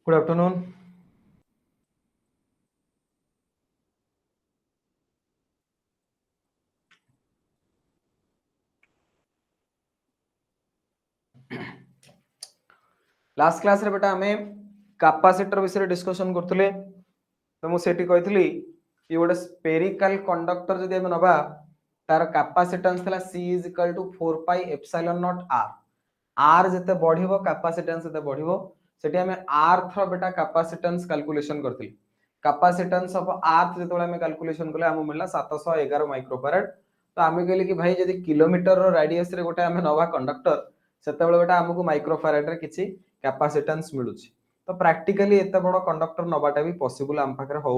Good afternoon. Last class रे बेटा हमें कैपेसिटर विषय डिस्कशन करथले। तो मु सेठी कहथली कि गोटे स्पेरिकल कंडक्टर जदि हम नबा तार कैपेसिटेंस थला C = 4 pi epsilon not r। r जते बढ़िबो कैपेसिटेंस जते बढ़िबो। सेठी हमें r थ्रो बेटा कैपेसिटेंस कैलकुलेशन करथली। कैपेसिटेंस ऑफ r जते हमें कैलकुलेशन कले हम मिलला 711 माइक्रोफैराड। तो हमें कहले कि भाई जदि किलोमीटर रो रेडियस रे गोटे हमें नबा कंडक्टर सेते बेले बेटा हमको माइक्रोफैराड रे किछि कैपेसिटेंस मिलुछि। तो प्रैक्टिकली एते बड़ कंडक्टर नबाटा भी पॉसिबल हम पाखरे हो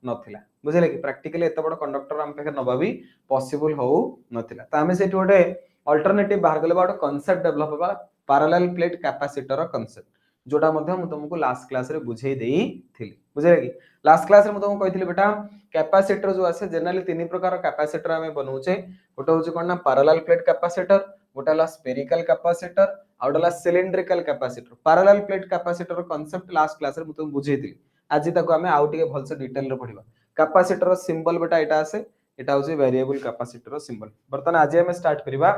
नथिला। बुझले कि प्रैक्टिकली एते बड़ कंडक्टर हम पाखरे नबा भी पॉसिबल हो नथिला। तो हमें सेठी गोटे अल्टरनेटिव बाहर गले बाडो कांसेप्ट डेवलप होबा पैरेलल प्लेट कैपेसिटर रो कांसेप्ट जोटा मध्ये हम तुमको लास्ट क्लास रे बुझेई देई थिली। बुझले कि लास्ट क्लास रे म तुमको कहितली बेटा कैपेसिटर जो आसे जनरली तीन प्रकार कैपेसिटर हमें बनउचे। गोटे होचे कोन ना पैरेलल प्लेट कैपेसिटर, गोटे हला स्फेरिकल कैपेसिटर, आउडला cylindrical capacitor. Parallel plate capacitor concept last class रे म तुम बुझेइतिली। आज ताको हमें आउ टिके भल से डिटेल रे पढिबा। कैपेसिटर रो सिंबल बेटा एटा आसे, एटा होचे वेरिएबल कैपेसिटर रो सिंबल। बर्तन आज हमें स्टार्ट करिबा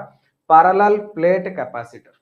पैरेलल प्लेट कैपेसिटर।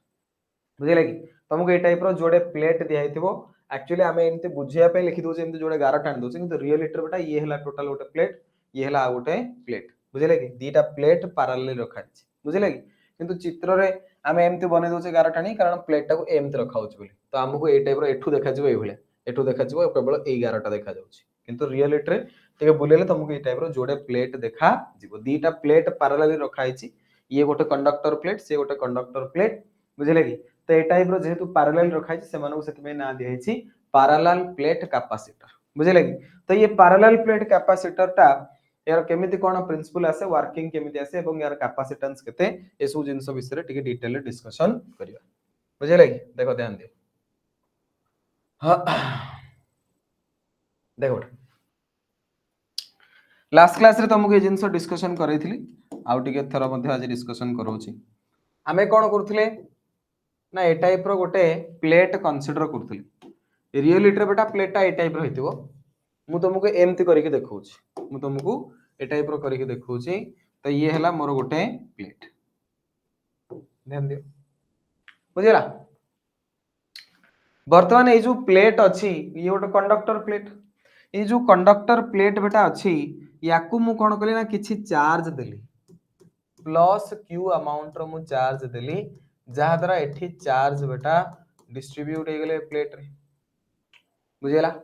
बुझिले कि तुमको ए टाइप रो जोडे प्लेट दिया हिथिबो। एक्चुअली हमें एंते बुझिया पे लिखि दोचे एंते जोडे गारा टाण दोचे, किंतु रियल बेटा ये हला टोटल गोटे प्लेट, ये हला गोटे प्लेट। बुझिले कि दीटा प्लेट पैरेलल रखा अछि। बुझिले कि किंतु चित्र रे हमें एमती बने दोचे गारा टाणी, कारण प्लेट टाको एमती रखा होची बोली। तो हमको ए टाइप रो एठू देखा जिवो ए भले, एठू देखा जिवो केवल ए गाराटा देखा जाउची। किंतु रियल रे टिके बुलेले तुमको ए टाइप रो जोडे प्लेट देखा जिवो। दीटा प्लेट पैरेलल रखा आइची, ये गोटे कंडक्टर प्लेट, से गोटे कंडक्टर प्लेट। बुझिले कि तो ए टाइप रो जेहेतु पैरेलल रखा आइची से मानको सेति में ना दिया आइची पैरेलल प्लेट कैपेसिटर। बुझिले कि तो ये पैरेलल प्लेट कैपेसिटर टा यार केमिति कोन प्रिंसिपल आसे, वर्किंग केमिति आसे एवं यार कैपेसिटेंस केते ए सब जिंस विषय रे टिके डिटेल डिस्कशन करिया। बुझिले कि देखो ध्यान दियो। देखो लास्ट क्लास रे तुमको ए जिंस डिस्कशन करैथिली, आउ टिके थरो मध्ये आज डिस्कशन करोची। हमें कोन करथले ना ए टाइप रो गोटे प्लेट कंसीडर करथली। रियलिटी रे बेटा प्लेट टा ए टाइप रो हेतिबो। मु तुमको एमती करके देखौची, मु तुमको ए टाइप रो करके देखौची। तो ये हला मोर गोटे प्लेट, ध्यान दियो। बुझिला वर्तमान ए जो प्लेट अछि ये गोटे कंडक्टर प्लेट। ये जो कंडक्टर प्लेट बेटा अछि याकू मु कोन कली ना किछि चार्ज देली, प्लस क्यू अमाउंट रो मु चार्ज देली, जहा द्वारा एठी चार्ज बेटा डिस्ट्रीब्यूट हे गेले प्लेट रे। बुझिला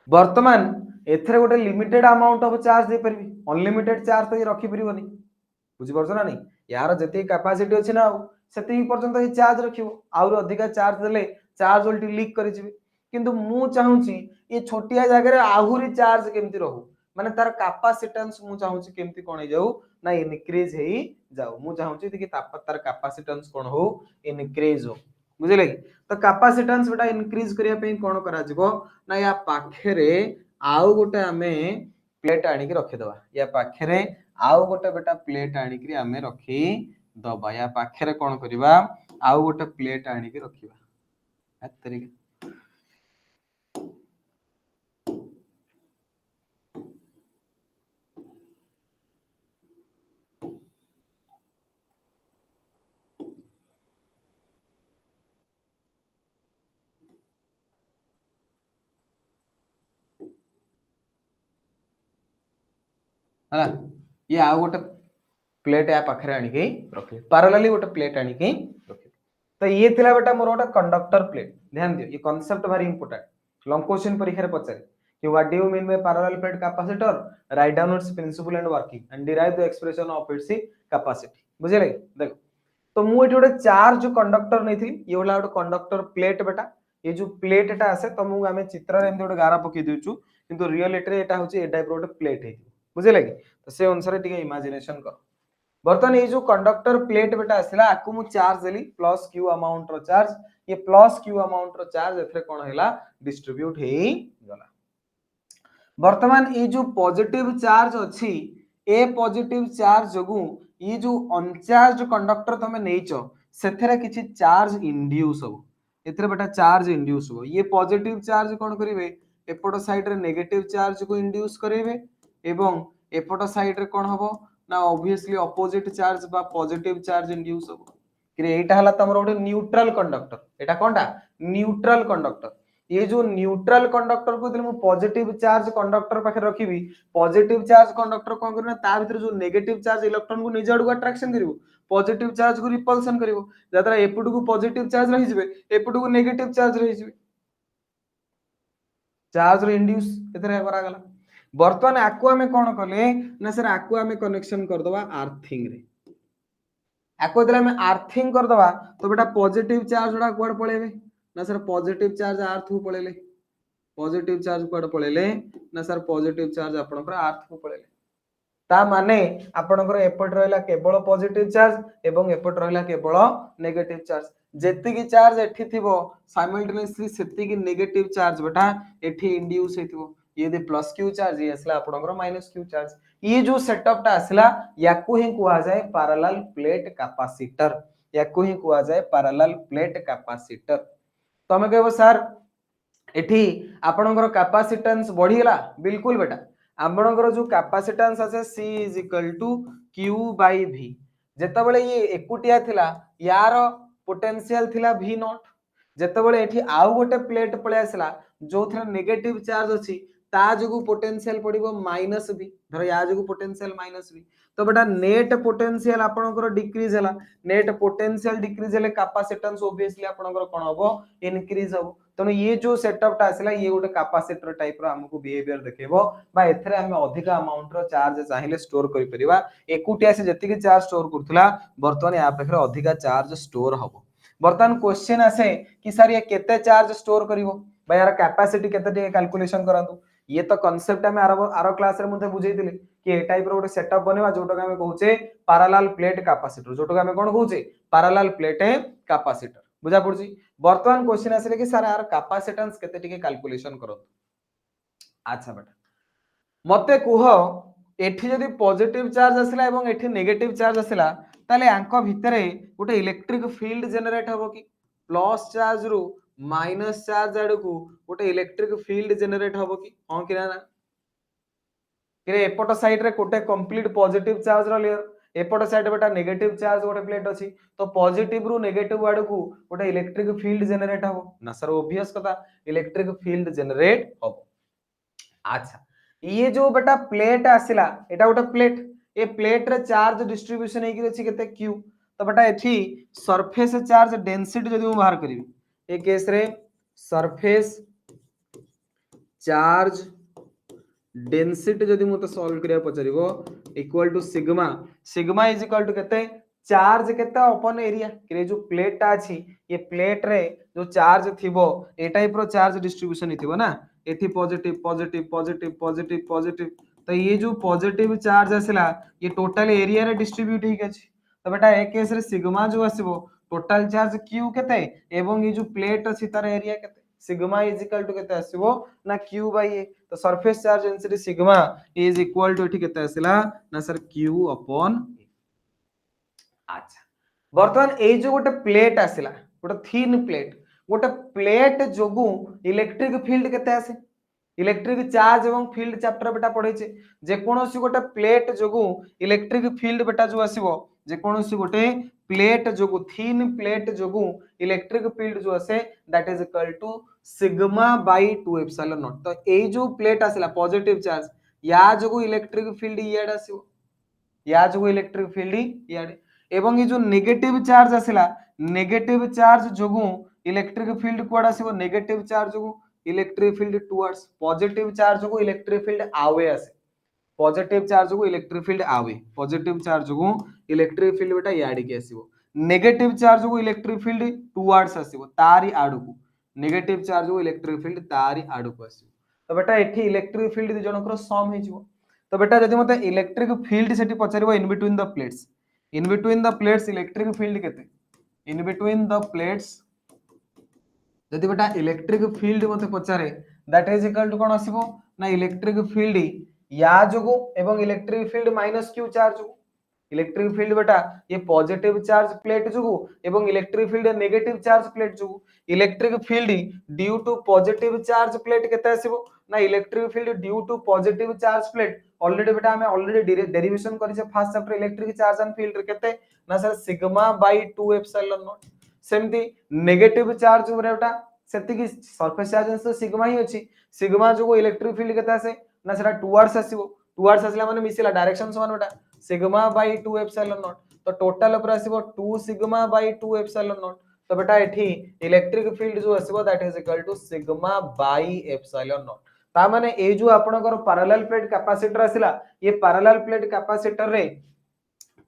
वर्तमान एथरे गोटे लिमिटेड अमाउंट ऑफ चार्ज दे परबी, अनलिमिटेड चार्ज तो ये रखि परिबोनी। बुझि परछ ना नहीं, यार जति कैपेसिटी अछि ना सेति पर्यंत ये चार्ज रखिबो। आउर अधिका चार्ज देले चार्ज उल्टी लीक करि जिवि। किंतु मु चाहूची ये छोटिया जगह रे आहुरी चार्ज केमति रहू, माने तार कैपेसिटेंस मु चाहूची केमति कोन हे जाऊ ना इनक्रीज हेई जाऊ। मु चाहूची कि तार कैपेसिटेंस कोन हो इनक्रीज हो। बुझिले कि तो कैपेसिटेंस बेटा इनक्रीज करिया पे कोन करा जिवो ना या पाखरे आउ गोटे हमें प्लेट आनी के रखि दबा। या पाखरे आउ गोटे बेटा प्लेट आनी के हमें रखी दबा। या पाखरे कोन करिबा आउ गोटे प्लेट आनी के रखिबा। आ तरीके हला ये आउ गोटे प्लेट या पाखरे आनी के रखि पैरेलली गोटे प्लेट आनी के रखि। तो ये थिला बेटा मोर गोटे कंडक्टर प्लेट। ध्यान दियो ये concept very important. Long question परीक्षा रे पछे कि what do you mean by parallel plate capacitor, write down its principle and working and derive the expression of its capacity. बुझिले देखो तो मु एठी गोटे चार्ज कंडक्टर नै थी, ये होला गोटे कंडक्टर प्लेट बेटा। ये जो प्लेट टा आसे तुमको हमें चित्र रे एमते गोटे गारा पकि देउछु, किंतु रियलिटी रे एटा होची ए टाइप रो गोटे प्लेट हे। बुझिले कि तो से अनुसार टिके इमेजिनेशन कर। बर्तन ये जो कंडक्टर प्लेट बेटा आसिला आकु मु चार्ज देली प्लस क्यू अमाउंट रो चार्ज। ये प्लस क्यू अमाउंट रो चार्ज एथरे कोन हैला डिस्ट्रीब्यूट हेई गला। वर्तमान ये जो पॉजिटिव चार्ज अछि ए पॉजिटिव चार्ज जगु ये जो अनचार्ज कंडक्टर तमे नेइचो सेथरे किछि चार्ज इंड्यूस हो। एथरे बेटा चार्ज इंड्यूस हो ये पॉजिटिव चार्ज कोन करिवे एपट साइड रे नेगेटिव चार्ज को इंड्यूस करेबे एवं एपट साइड रे कोन हबो ना ऑब्वियसली अपोजिट चार्ज बा पॉजिटिव चार्ज इंड्यूस हबो कि एटा हला तमरो ओटे न्यूट्रल कंडक्टर एटा कोनटा न्यूट्रल कंडक्टर ये जो न्यूट्रल कंडक्टर को दिल पॉजिटिव चार्ज कंडक्टर पाखे रखिबी पॉजिटिव चार्ज कंडक्टर कोन करना ता भीतर जो नेगेटिव चार्ज इलेक्ट्रॉन को निज आडू अट्रैक्शन करिवो पॉजिटिव चार्ज को रिपल्सन करिवो जतरा एपटू को पॉजिटिव चार्ज रहि जिवे एपटू को नेगेटिव चार्ज रहि जिवे चार्ज रो इंड्यूस एतरे करा गला वर्तमान आकु हमें कोन कले ना सर आकु हमें कनेक्शन कर दवा आर्थिंग रे आकु देले हमें आर्थिंग कर दवा तो बेटा पॉजिटिव चार्ज उडा कोड पळेबे ना सर पॉजिटिव चार्ज अर्थ को पळेले पॉजिटिव चार्ज कोड पळेले ना सर पॉजिटिव चार्ज आपण पर अर्थ को पळेले ता माने आपणकर एपट रहला केवल पॉजिटिव चार्ज एवं एपट रहला केवल नेगेटिव चार्ज जेति की चार्ज एठी थिबो साइमल्टेनियसली सेति की नेगेटिव चार्ज बेटा एठी इंड्यूस हेतिबो ये दे प्लस क्यू चार्ज ये असला आपणकर माइनस क्यू चार्ज ये जो सेटअप टा असला याकू ही कुआ जाए पैरेलल प्लेट कैपेसिटर याकू ही कुआ जाए पैरेलल प्लेट कैपेसिटर तमे कहबो सर एठी आपणकर कैपेसिटेंस बढ़ीला बिल्कुल बेटा आपणकर जो कैपेसिटेंस आसे C is equal to Q by V जेतबेले ये एकुटिया थिला यार पोटेंशियल थिला V नॉट जेतबेले एठी आउ गोटे प्लेट पळे आसला जो थरा नेगेटिव चार्ज अछि ता जगु पोटेंशियल पडिबो माइनस V धर या जगु पोटेंशियल माइनस V तो बेटा नेट पोटेंशियल आपणकर डिक्रीज हला नेट पोटेंशियल डिक्रीज हेले कैपेसिटेंस ऑब्वियसली आपणकर कोन होबो इंक्रीज होबो तनो ये जो सेटअप टा आसला ये गोटे कैपेसिटर टाइप रो हमकु बिहेवियर देखेबो बा एथरे हम अधिक अमाउंट रो चार्ज चाहिले स्टोर करि परिबा एकुटिया से जति के चार्ज स्टोर करथुला वर्तमान या पाखरे अधिक चार्ज स्टोर होबो वर्तमान क्वेश्चन आसे कि सर ये केते चार्ज स्टोर करिवो बा यार कैपेसिटी केते टे कैलकुलेशन करंतु ये तो कांसेप्ट हम आरो क्लास रे मुते बुझै दिले कि ए टाइप रो गोटे सेटअप बनेवा जोटा हम कहूचे पैरेलल प्लेट कैपेसिटर जोटा हम कोन कहूचे पैरेलल प्लेट कैपेसिटर बुझा पड़छि वर्तमान क्वेश्चन आसे कि सर यार कैपेसिटेंस केते टिके कैलकुलेशन करो अच्छा बेटा मते कुह एठी जदी पॉजिटिव चार्ज आसला एवं एठी नेगेटिव चार्ज आसला ताले आंको भितरे गोटे इलेक्ट्रिक फील्ड जनरेट हबो कि प्लस चार्ज रु माइनस चार्ज आडू को गोटे इलेक्ट्रिक फील्ड जनरेट हबो कि हां कि ना कि एपट साइड रे गोटे कंप्लीट पॉजिटिव चार्ज रो लेयर एपट साइड बेटा नेगेटिव चार्ज गोटे प्लेट अछि तो पॉजिटिव रु नेगेटिव आडू को गोटे इलेक्ट्रिक फील्ड जनरेट हबो ना सर ऑब्वियस कथा इलेक्ट्रिक फील्ड जनरेट हबो अच्छा ये जो बेटा प्लेट आसिला एटा गोटे प्लेट ए प्लेट रे चार्ज डिस्ट्रीब्यूशन हे कि अछि केते q तो बेटा एठी सरफेस चार्ज डेंसिटी जदी हम बाहर करिवि ए केस रे सरफेस चार्ज डेंसिटी जदी मते सॉल्व करिया पचरिबो equal to sigma sigma is equal to केते चार्ज केते अपन एरिया कि जो प्लेट ता अछि ये प्लेट रे जो चार्ज थिबो ए टाइप रो चार्ज डिस्ट्रीब्यूशन हिथिबो ना एथि positive positive positive positive positive तो ये जो पॉजिटिव चार्ज आसला ये टोटल एरिया रे डिस्ट्रीब्यूट हिक अछि तो बेटा ए केस रे सिग्मा जो आसीबो टोटल चार्ज q केते एवं ये जो प्लेट अछि तार एरिया केते सिग्मा इज इक्वल टू केते आसीबो ना q बाय a तो surface charge density sigma is equal to एठी केते आसीला ना सर q अपॉन अच्छा वर्तमान ए जो गोटे प्लेट आसिला गोटे थिन प्लेट गोटे प्लेट जोगु इलेक्ट्रिक फील्ड केते आसे इलेक्ट्रिक चार्ज एवं फील्ड चैप्टर बेटा पढैछे जे कोनोसी गोटे प्लेट जोगु इलेक्ट्रिक फील्ड बेटा जो आसीबो जे कोनोसी गोटे प्लेट जोगु थिन प्लेट जोगु इलेक्ट्रिक फील्ड जो आसे that is equal to sigma by 2 epsilon naught तो ए जो प्लेट आसिला पॉजिटिव चार्ज या जोगु इलेक्ट्रिक फील्ड याड आसीबो या जो इलेक्ट्रिक फील्ड याडे एवं ये जो नेगेटिव चार्ज आसिला नेगेटिव चार्ज जोगु इलेक्ट्रिक फील्ड कोड आसीबो नेगेटिव चार्ज जोगु electric field towards positive charge जोगु इलेक्ट्रिक फील्ड आवे आसे पॉजिटिव चार्ज जोगु इलेक्ट्रिक फील्ड आवे पॉजिटिव चार्ज जोगु इलेक्ट्रिक फील्ड बेटा याडी के आसीबो नेगेटिव चार्ज जोगु इलेक्ट्रिक फील्ड टुवर्ड्स आसीबो तारी आडू को नेगेटिव चार्ज जोगु इलेक्ट्रिक फील्ड तारी आडू को आसीबो तो बेटा एठी इलेक्ट्रिक फील्ड दि जनकर सम हे जिवो तो बेटा जदि मते इलेक्ट्रिक फील्ड सेठी पचारिबो in between the plates electric field केते इन बिटवीन द प्लेट्स जदि बेटा इलेक्ट्रिक फील्ड मते पचारे दैट इज इक्वल टू कोन आसीबो ना इलेक्ट्रिक फील्ड या जोगु एवं electric field minus q charge जोगु इलेक्ट्रिक फील्ड बेटा ये पॉजिटिव चार्ज प्लेट जुगु एवं electric field negative charge plate जुगु electric field due to positive charge plate केते आसीबो ना electric field due to positive charge plate already बेटा हमें ऑलरेडी डेरिवेशन करिसे first chapter electric charge and field केते ना sir sigma by 2 epsilon not सेमती नेगेटिव चार्ज रे बेटा सेति की सरफेस चार्ज तो सिग्मा ही अछि सिग्मा जो इलेक्ट्रिक फील्ड केते आसे ना सेटा टुवर्ड्स आसीबो टुवर्ड्स आसला माने मिसिला डायरेक्शन समान बेटा सिग्मा बाय 2 एप्सिलॉन नॉट तो टोटल ऊपर आसीबो 2 सिग्मा बाय 2 एप्सिलॉन नॉट तो बेटा एठी इलेक्ट्रिक फील्ड जो आसीबो that is equal to sigma by epsilon naught ता माने ए जो आपनकर पैरेलल प्लेट कैपेसिटर आसिला ये पैरेलल प्लेट कैपेसिटर रे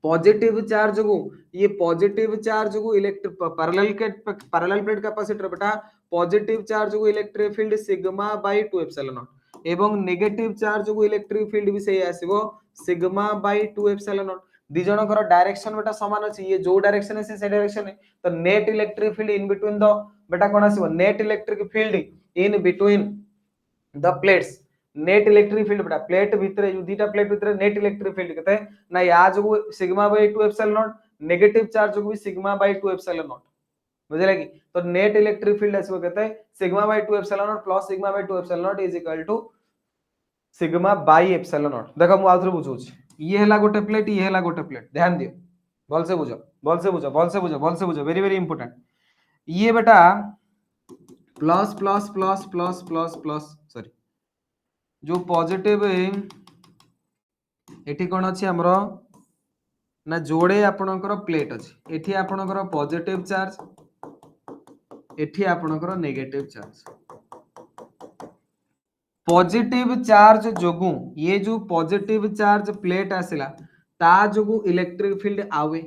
पॉजिटिव चार्ज को ये पॉजिटिव चार्ज को इलेक्ट्रिक पैरेलल प्लेट कैपेसिटर बेटा पॉजिटिव चार्ज को electric field sigma by 2 epsilon naught एवं नेगेटिव चार्ज को इलेक्ट्रिक फील्ड भी सही आसीबो सिग्मा बाय 2 एप्सिलॉन नॉट दी जनकर डायरेक्शन बेटा समान अछि ये जो डायरेक्शन है से डायरेक्शन है तो net electric field in between the बेटा कोन आसीबो net electric field in between the plates net electric field बेटा प्लेट भितरे जो दीटा प्लेट भितरे नेट इलेक्ट्रिक फील्ड केते ना या जो sigma by 2 epsilon naught negative charge जो भी सिग्मा बाय 2 एप्सिलॉन नॉट बुझले कि तो नेट इलेक्ट्रिक फील्ड आसीबो केते sigma by 2 epsilon naught plus sigma by 2 epsilon naught is equal to sigma by epsilon naught देखो मु आउथरे बुझौछि ये हला गोटे प्लेट ये हला गोटे प्लेट ध्यान दियो बोल से बुझो बोल से बुझो बोल से बुझो बोल से बुझो वेरी वेरी इंपोर्टेंट ये बेटा plus plus plus plus plus plus sorry जो पॉजिटिव एठी कोन अछि हमरो ना जोड़े आपणकर प्लेट अछि एठी आपणकर पॉजिटिव चार्ज एठी आपणकर नेगेटिव चार्ज पॉजिटिव चार्ज जोगु ये जो पॉजिटिव चार्ज प्लेट आसिला ता जोगु इलेक्ट्रिक फील्ड आवे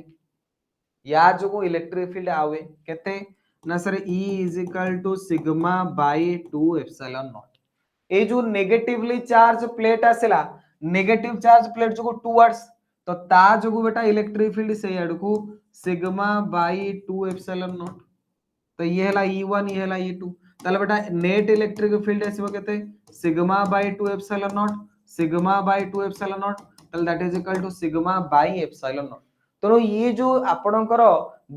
या जोगु इलेक्ट्रिक फील्ड आवे केते ना sir E is equal to sigma by 2 epsilon naught ए जो नेगेटिवली चार्ज प्लेट आसिला नेगेटिव चार्ज प्लेट जो टुवर्ड्स तो ता जो बेटा इलेक्ट्रिक फील्ड से आडकू सिग्मा बाय 2 एप्सिलॉन नॉट तो ये हला E1 ये हला E2 ताले बेटा नेट इलेक्ट्रिक फील्ड आसीबो केते sigma by 2 epsilon naught sigma by 2 epsilon naught ताले that is equal to sigma by epsilon naught तो ये जो आपणकर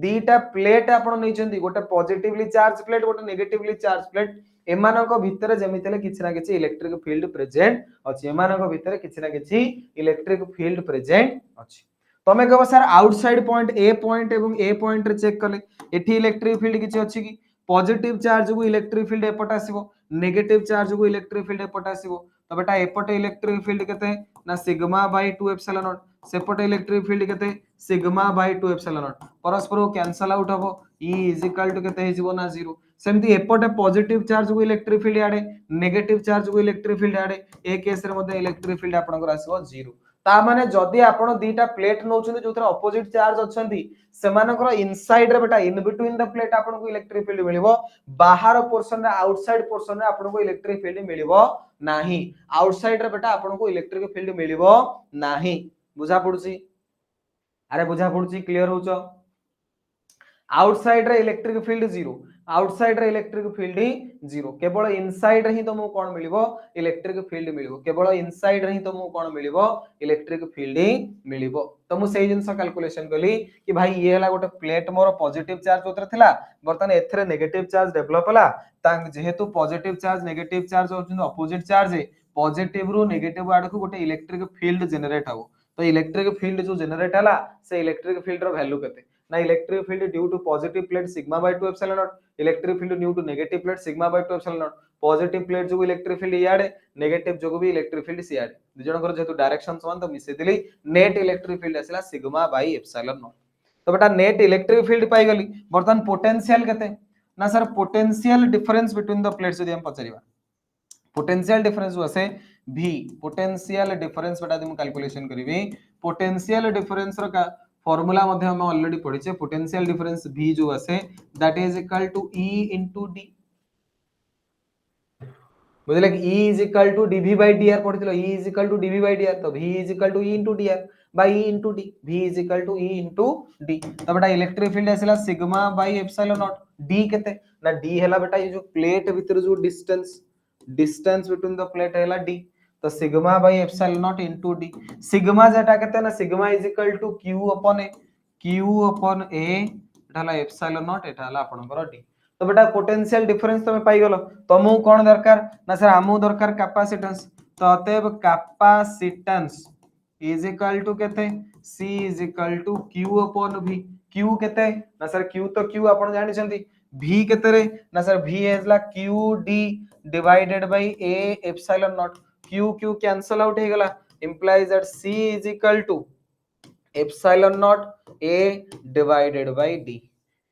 दीटा प्लेट आपण नै चंदी गोटे पॉजिटिवली चार्ज प्लेट गोटे नेगेटिवली चार्ज प्लेट एमानक भितर जेमितले किछि ना किछि इलेक्ट्रिक फील्ड प्रेजेंट अछि एमानक भितर किछि ना किछि इलेक्ट्रिक फील्ड प्रेजेंट अछि तमे कहबो sir outside point A point एवं ए पॉइंट रे चेक कले एठी इलेक्ट्रिक फील्ड किछि अछि कि पॉजिटिव चार्ज को इलेक्ट्रिक फील्ड एपट आसीबो नेगेटिव चार्ज को इलेक्ट्रिक फील्ड एपट आसीबो तो बेटा एपट इलेक्ट्रिक फील्ड केते ना सिग्मा बाय 2 एप्सिलॉन नॉट सेपट इलेक्ट्रिक फील्ड केते सिग्मा बाय 2 एप्सिलॉन नॉट परस्पर कैंसल आउट हबो E इज इक्वल टू केते हेजिबो ना 0 सेमती एपटे पॉजिटिव चार्ज को इलेक्ट्रिक फील्ड आडे नेगेटिव चार्ज को इलेक्ट्रिक फील्ड आडे ए केस रे मध्ये इलेक्ट्रिक फील्ड आपनकर आसीबो 0 ता माने जदी आपण दीटा प्लेट नौचुनी जोथरा ऑपोजिट चार्ज अछंती सेमानकर इनसाइड रे बेटा इन बिटवीन द प्लेट आपण को इलेक्ट्रिक फील्ड मिलिबो बाहर पोर्शन रे आउटसाइड पोर्शन रे आपण को इलेक्ट्रिक फील्ड मिलिबो नाही आउटसाइड रे बेटा आपण को इलेक्ट्रिक फील्ड मिलिबो नाही बुझा पड़ुची अरे बुझा पड़ुची क्लियर होचो आउटसाइड रे इलेक्ट्रिक फील्ड 0 आउटसाइड रे इलेक्ट्रिक फील्ड 0 केवल इनसाइड रे ही तुमको कोन मिलिबो इलेक्ट्रिक फील्ड मिलिबो केवल इनसाइड रे ही तुमको कोन मिलिबो इलेक्ट्रिक फील्ड मिलिबो तो मु सेही जिंस कैलकुलेशन कली कि भाई ये हला गोटे प्लेट मोर पॉजिटिव चार्ज उतरे थिला बर्तन एथरे नेगेटिव चार्ज डेवलप हला ता जेहेतु पॉजिटिव चार्ज होचन अपोजिट चार्ज पॉजिटिव रु नेगेटिव आड को गोटे इलेक्ट्रिक फील्ड जनरेट हो तो इलेक्ट्रिक फील्ड जो जनरेट हला से इलेक्ट्रिक फील्ड रो वैल्यू केते ना electric field due to positive plate sigma by 2 epsilon naught electric field due to negative plate sigma by 2 epsilon naught positive plate जो electric field याडे नेगेटिव जो भी इलेक्ट्रिक फील्ड सियाडे दुजणकर जेतु डायरेक्शन समान तो मिसे दिली नेट इलेक्ट्रिक फील्ड आसला सिग्मा बाय एप्सिलॉन नॉट तो बेटा नेट इलेक्ट्रिक फील्ड पाई गली बर्तन पोटेंशियल केते ना sir potential difference between the plates यदि हम पचरिबा पोटेंशियल डिफरेंस जो असे v पोटेंशियल डिफरेंस बेटा हम कैलकुलेशन करिवे पोटेंशियल डिफरेंस रो का फार्मूला मध्ये हम ऑलरेडी पढिचे पोटेंशियल डिफरेंस v जो असे that is equal to E into d बुझले कि E is equal to dv by dr पढितलो E is equal to dv by dr तो v is equal to E into dr by E into d v is equal to E into d तो बेटा electric field आसीला sigma by epsilon naught d केते ना d हैला बेटा ये जो प्लेट भीतर जो डिस्टेंस बिटवीन द प्लेट हैला d तो sigma by epsilon naught into D sigma जेटा केते ना sigma is equal to Q upon A एटा हला एप्सिलॉन नॉट एटा हला आपनकर डी तो बेटा पोटेंशियल डिफरेंस तुम पाई गलो तुमको कोन दरकार ना सर हमहु दरकार कैपेसिटेंस तो अतएव कैपेसिटेंस इज इक्वल टू केते C is equal to Q upon V Q केते ना सर Q तो Q आपण जानि छथि V केते रे ना सर V हेजला QD divided by A epsilon naught Q cancel out हे गला implies that C is equal to epsilon naught A divided by D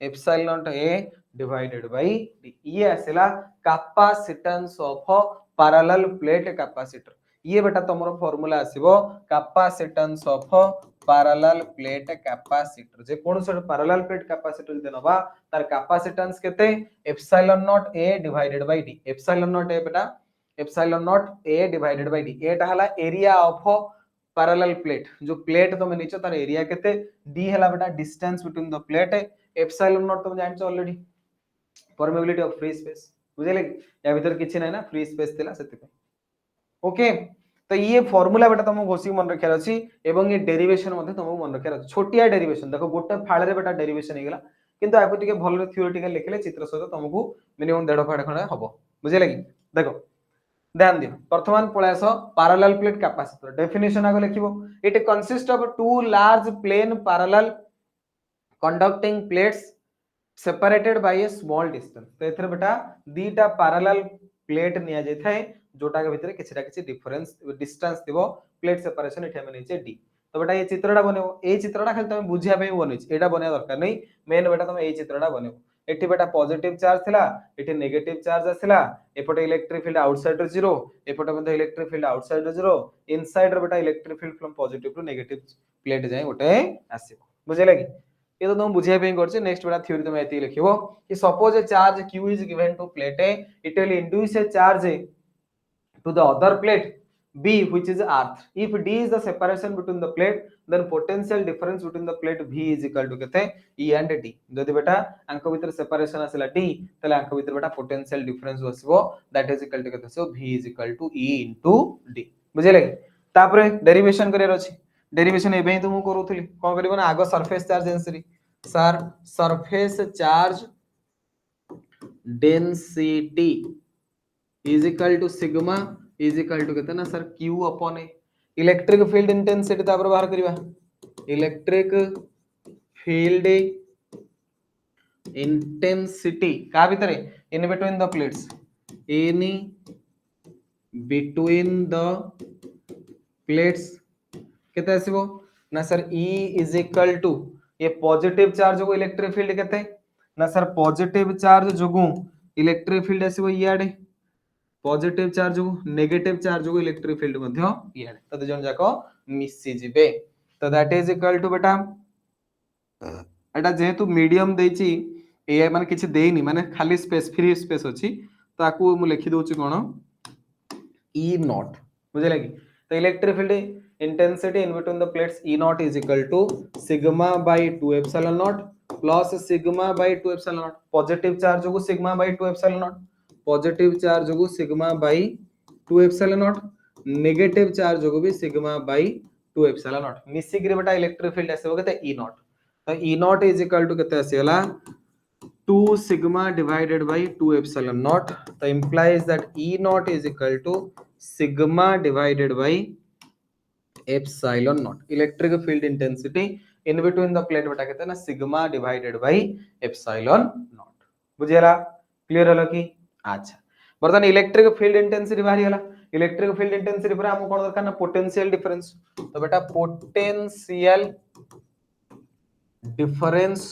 epsilon naught A divided by D ये आसेला capacitance of parallel plate capacitor ये बेटा तुमरो formula आसीबो capacitance of parallel plate capacitor जे कोन से पैरेलल प्लेट कैपेसिटर जे नबा तार कैपेसिटेंस केते epsilon naught A divided by D epsilon naught A बेटा epsilon naught A divided by D एटा हला एरिया ऑफ पैरेलल प्लेट जो प्लेट तुम नीचे तार एरिया केते D हला बेटा distance between the plate epsilon naught तुम जानछ already permeability of free space बुझले या भीतर किछि नै ना फ्री स्पेस थिला सेति पे ओके तो ये फार्मूला बेटा तुम घोसी मन रखियार अछि एवं ये डेरिवेशन मध्ये तुम मन रखियार अछि छोटिया डेरिवेशन देखो गोटे फाळे रे बेटा डेरिवेशन हेगला किंतु आको टिके भल थ्योरेटिकल लिखले चित्र सहित तुमको मिनिमम 1.5 फाड़ खणा हबो बुझले कि देखो ध्यान दियो वर्तमान पळास पैरेलल प्लेट कैपेसिटर डेफिनेशन आगो लिखिबो it consist of two large plane parallel conducting plates separated by a small distance तो एथरे बेटा दीटा पैरेलल प्लेट निया जाय थाए जोटा के भीतर किछटा किछि डिफरेंस डिस्टेंस दिबो प्लेट सेपरेशन एठे माने डी तो बेटा ये चित्रटा बनेबो ए चित्रटा खाली तुम बुझिया पे बनेछ एटा बने दरकार नै मेन बेटा तुम ए चित्रटा बनेबो एठी बेटा पॉजिटिव चार्ज थिला एठी नेगेटिव चार्ज आसिला एपटे इलेक्ट्रिक फील्ड आउटसाइड रो जीरो एपटे मध्ये इलेक्ट्रिक फील्ड आउटसाइड रो जीरो इनसाइड रो बेटा electric field from positive to negative plate जाय गोटे आसीबो बुझिले कि ये तो तुम बुझिया पे करछ नेक्स्ट बेटा थ्योरी तुम एती लिखिबो कि suppose A charge q is given to plate A it will induce a charge to the other plate B which is earth if D is the separation between the plate then potential difference between the plate B is equal to केते E and D जदि बेटा अंक भीतर separation आसिला D तले अंक भीतर बेटा potential difference आसीबो दैट इज इक्वल टू केते so V is equal to E into D बुझिले तापरे डेरिवेशन करियर अछि डेरिवेशन एबे तुम करूथली कोन करबो ना आगो surface charge density sir surface charge density is equal to sigma is equal to कहते ना sir q upon A electric field intensity तापर बाहर करबा इलेक्ट्रिक फील्ड इंटेंसिटी का भीतर in between the plates in between the plates केते आसीबो ना sir E is equal to ये पॉजिटिव चार्ज को इलेक्ट्रिक फील्ड केते ना सर पॉजिटिव चार्ज जोगु इलेक्ट्रिक फील्ड आसीबो इयाडे पॉजिटिव चार्ज को नेगेटिव चार्ज को इलेक्ट्रिक फील्ड मध्य इयाडे तो दे जन जाको मिसी जिबे तो दैट इज इक्वल टू बेटा एटा जेहेतु मीडियम देछि ए माने किछि देइनी माने खाली स्पेस फ्री स्पेस अछि ताकू मु लिखि दोछि कोन E नॉट बुझले कि तो electric field intensity in between the plates E naught is equal to sigma by 2 epsilon naught plus sigma by 2 epsilon naught positive charge को sigma by 2 epsilon naught positive charge को sigma by 2 epsilon naught negative charge को भी sigma by 2 epsilon naught मिसी के बेटा electric field आसे होगे E naught तो E naught is equal to केते आसेला 2 sigma divided by 2 epsilon naught तो implies that E naught is equal to sigma divided by epsilon naught electric field intensity in between the plate बेटा कहते हैं ना sigma divided by epsilon naught बुझियला clear हलो कि अच्छा बर्तन इलेक्ट्रिक फील्ड इंटेंसिटी बाहरी हला इलेक्ट्रिक फील्ड इंटेंसिटी पर हमको कोन दरकार ना पोटेंशियल डिफरेंस तो बेटा potential difference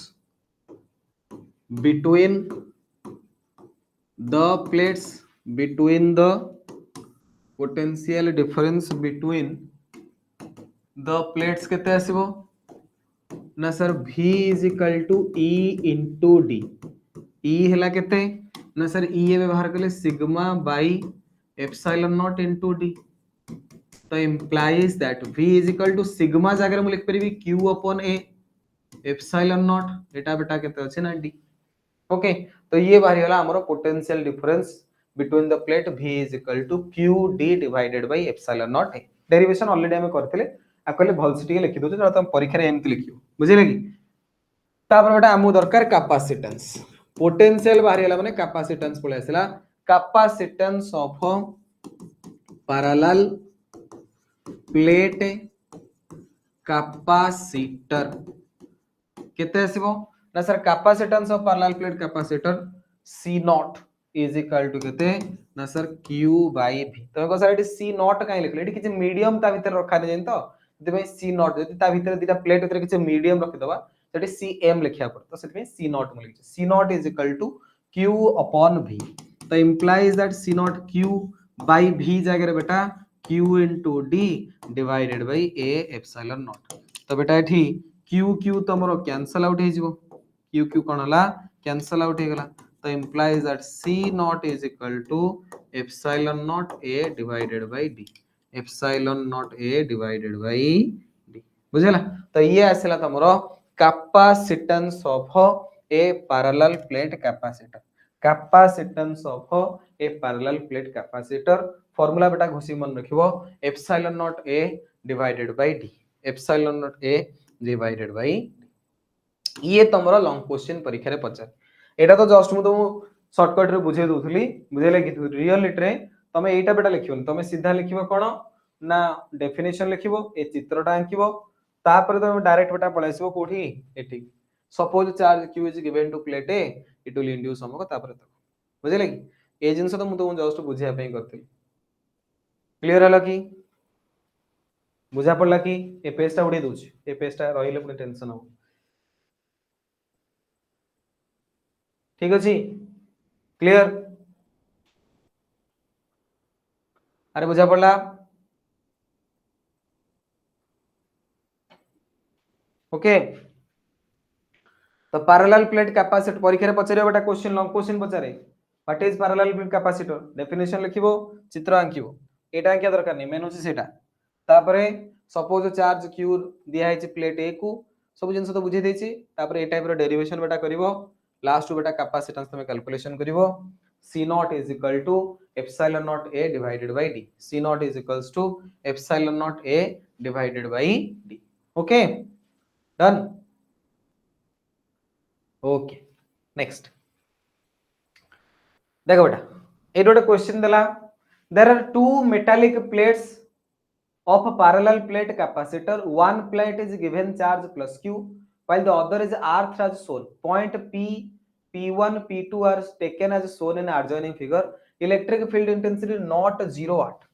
between the plates between the potential difference between the plates केते आसीबो ना सर V is equal to E into D E हला केते ना सर E ए व्यवहार करले sigma by epsilon naught into D तो implies that V is equal to sigma जागर मु लिख परिबी Q upon A epsilon naught एटा बेटा केते अछि ना D ओके तो ये बाहरी वाला हमरो potential difference between the plate V is equal to QD divided by epsilon naught A. Derivation already हम करथिले आकले भलसे टिके लिखि दोछ जरा तुम परीक्षा रे एमति लिखियो बुझिले कि तापर बेटा हमु दरकार कैपेसिटेंस पोटेंशियल बाहरी हला माने कैपेसिटेंस पळे आसला capacitance of parallel plate capacitor केते आसीबो ना sir capacitance of parallel plate capacitor C naught is equal to केते ना सर Q बाय V तो को सर एटी C नॉट काई लिखले एटी किछ मीडियम ता भीतर रखा नै जन तो जति भाई C नॉट जति ता भीतर दिटा प्लेट भीतर किछ मीडियम रखि दबा सेटी CM लिखिया पर तो सेति C नॉट म लिखि C naught is equal to Q upon V तो implies that C naught Q by V जगह रे बेटा Q into D divided by A epsilon naught तो बेटा एठी Q Q तमरो कैंसल आउट हे जिवो Q Q कोन हला कैंसल आउट हे गला तो implies that C naught is equal to epsilon naught A divided by D epsilon naught A divided by D बुझला तो ये आसला तमरो capacitance of a parallel plate capacitor capacitance of a parallel plate capacitor formula बेटा घोषी मन रखिबो epsilon naught A divided by D epsilon naught A divided by ये तमरो long question परीक्षा रे पचार एटा तो जस्ट मु तुम शॉर्टकट रे बुझे दोथली बुझेले कि रियलिटी रे तमे एटा बेटा लिखिबो तमे सीधा लिखिबो कोन ना डेफिनेशन लिखिबो ए चित्रटा आंकिबो तापर तमे डायरेक्ट बेटा पळाइसिबो कोठी एठी suppose charge q is given to plate A it will induce हमको तापर तो बुझेले कि ए जिंस तो मु तुम जस्ट बुझिया पई करथली क्लियर हला कि बुझा पड़ला कि ए पेजटा उडे दोछ ए पेजटा रहिले पुनी टेंशन हो ठीक अछि क्लियर अरे बुझा पड़ला ओके तो पैरेलल प्लेट कैपेसिटर परीक्षा रे पचारे बेटा क्वेश्चन लॉन्ग क्वेश्चन पचारे what is parallel plate capacitor definition लिखिबो चित्र आंकिबो एटा आंकिया दरकार नै मेन होची सेटा तापरे सपोज चार्ज q दिया है प्लेट a को सब जिंस तो बुझे देछि तापरे ए टाइप रो डेरिवेशन बेटा करिवो लास्ट बेटा कैपेसिटेंस तमे calculation करिवो C naught is equal to epsilon naught A divided by D C naught is equals to epsilon naught A divided by D okay done okay next देखो बेटा ये गोटे question देला there are two metallic plates of parallel plate capacitor one plate is given charge plus q while the other is earth as shown point p p1 p2 are taken as shown in adjoining figure electric field intensity not 0 watt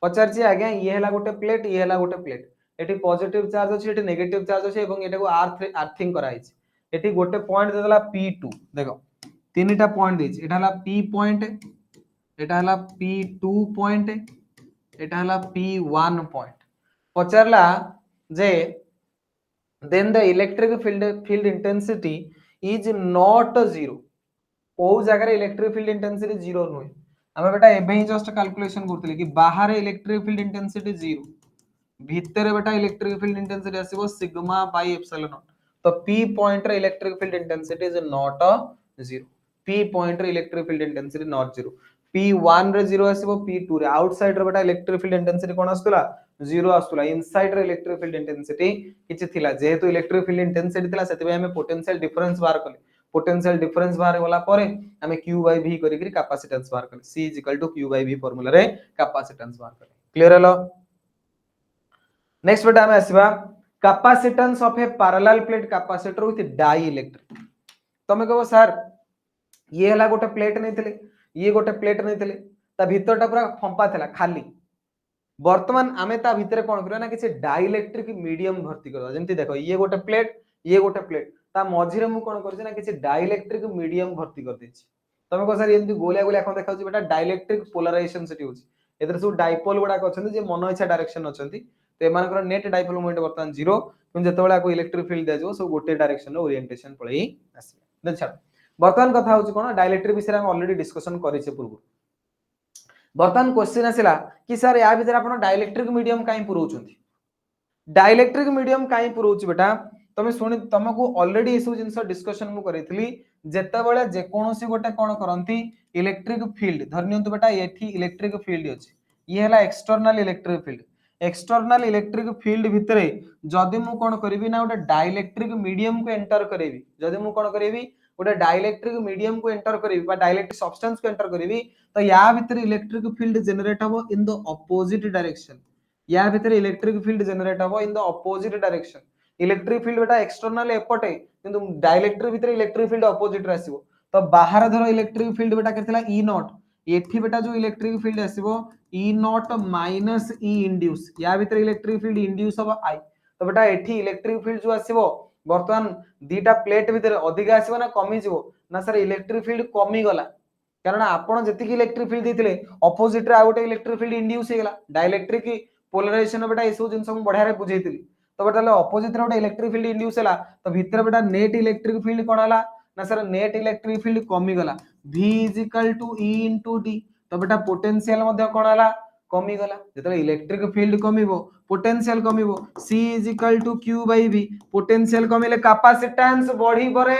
पचार छी आगे ये हला गोटे plate ये हला गोटे plate एठी positive charge अछि एठी नेगेटिव चार्ज अछि एवं एटा को अर्थिंग करा हिच एठी गोटे पॉइंट देला P2 देखो तीनटा पॉइंट देछ एटा हला P पॉइंट एटा हला P2 पॉइंट एटा हला P1 पॉइंट पचारला जे then the electric field intensity is not 0 को जगह रे इलेक्ट्रिक फील्ड इंटेंसिटी 0 नय हमें बेटा एबे ही जस्ट कैलकुलेशन करथले कि बाहर इलेक्ट्रिक फील्ड इंटेंसिटी 0 भीतर बेटा इलेक्ट्रिक फील्ड इंटेंसिटी आसीबो सिग्मा बाय एप्सिलॉन नॉट तो P पॉइंट रे electric field intensity is not 0 P point रे electric field intensity not 0 P1 रे 0 आसीबो P2 रे आउटसाइड रे बेटा इलेक्ट्रिक फील्ड इंटेंसिटी कोन आस्तुला 0 आस्तुला इनसाइड रे इलेक्ट्रिक फील्ड इंटेंसिटी किछि थिला जेहेतु इलेक्ट्रिक फील्ड इंटेंसिटी थिला सेति हमें पोटेंशियल डिफरेंस बाहर कले पोटेंशियल डिफरेंस बाहर होला परे हमें q by v करी कैपेसिटेंस बाहर कले c = q by v formula रे कैपेसिटेंस बाहर कले क्लियर हलो नेक्स्ट बेटा हमें आसीबा capacitance of a parallel plate capacitor with dielectric तमे कहबो सर ये हला गोटे प्लेट नै थिले ये गोटे प्लेट नै थिले ता भीतरटा पूरा फंपा थिला खाली वर्तमान आमे ता भीतर कोन करबा ना किछि डाई इलेक्ट्रिक मीडियम भर्ती करबा जेंति देखो ये गोटे प्लेट ता मझिरे मु कोन करछि ना किछि डाई इलेक्ट्रिक मीडियम भर्ती कर देछि तमे को सर एंति गोलिया गोलिया कोन देखाउछि बेटा डाई इलेक्ट्रिक पोलराइजेशन सेठी होछि एतर सब डाइपोल गुडा अछंती जे मन इच्छा डायरेक्शन अछंती तो एमानकर नेट डाइपोल मोमेंट वर्तमान 0 किन जेतेबेला को इलेक्ट्रिक फील्ड दे जो सब गोटे डायरेक्शन रो ओरिएंटेशन पळई आसी देन छाड़ वर्तमान कथा होछि कोन डाइलेक्ट्रिक विषय हम ऑलरेडी डिस्कशन करिसे पूर्व वर्तमान क्वेश्चन आसिला कि सर या भीतर आपण डाइलेक्ट्रिक मीडियम काई पुरौछंती डाइलेक्ट्रिक मीडियम काई पुरौछि बेटा तमे सुनि तमको ऑलरेडी इसु जिंस डिस्कशन मु करितली जेतेबेले जेकोसी गोटे कौन करती इलेक्ट्रिक फील्ड धरनियंतु बेटा ये इलेक्ट्रिक फील्ड अच्छी ये है external electric field external electric field भितर जदि मु कौन करी ना गोटे डाइलेक्ट्रिक मीडियम को एंटर करी जदि मु कौन करी गोटे डाइलेक्ट्रिक मीडियम को एंटर करी डाइलेक्ट्रिक सब्सटेंस को एंटर करी तो या भीतर इलेक्ट्रिक फील्ड जनरेट हम इन द अपोजिट डायरेक्शन या भीतर इलेक्ट्रिक फील्ड जनरेट हम in the opposite direction electric field बेटा एक्सटर्नल एपटे किंतु डाइलेक्ट्रिक भीतर इलेक्ट्रिक फील्ड अपोजिट रे आसीबो तो बाहर धर इलेक्ट्रिक फील्ड बेटा केतला ई नॉट एठी बेटा जो इलेक्ट्रिक फील्ड आसीबो E naught minus E induce या भीतर इलेक्ट्रिक फील्ड इंड्यूस हो आई तो बेटा एठी इलेक्ट्रिक फील्ड जो आसीबो वर्तमान दीटा प्लेट भीतर अधिक आसीबो ना कमी जिवो ना सर इलेक्ट्रिक फील्ड कमी गला कारण आपण जति इलेक्ट्रिक फील्ड देथिले अपोजिट रे आ गोटे इलेक्ट्रिक फील्ड इंड्यूस हेगला डाइलेक्ट्रिक पोलराइजेशन बेटा ए सब जिंस हम बढ़िया रे बुझेइतिली तो बेटा अपोजिट रे गोटे इलेक्ट्रिक फील्ड इंड्यूस हैला तो भीतर बेटा नेट इलेक्ट्रिक फील्ड कोन हला ना सर नेट इलेक्ट्रिक फील्ड कमी गला v = E * d तो बेटा पोटेंशियल मध्ये कोन हला कमी गला जेतले इलेक्ट्रिक फील्ड कमिवो पोटेंशियल कमिवो c = q/v पोटेंशियल कमिले कैपेसिटेंस बढ़ी बरे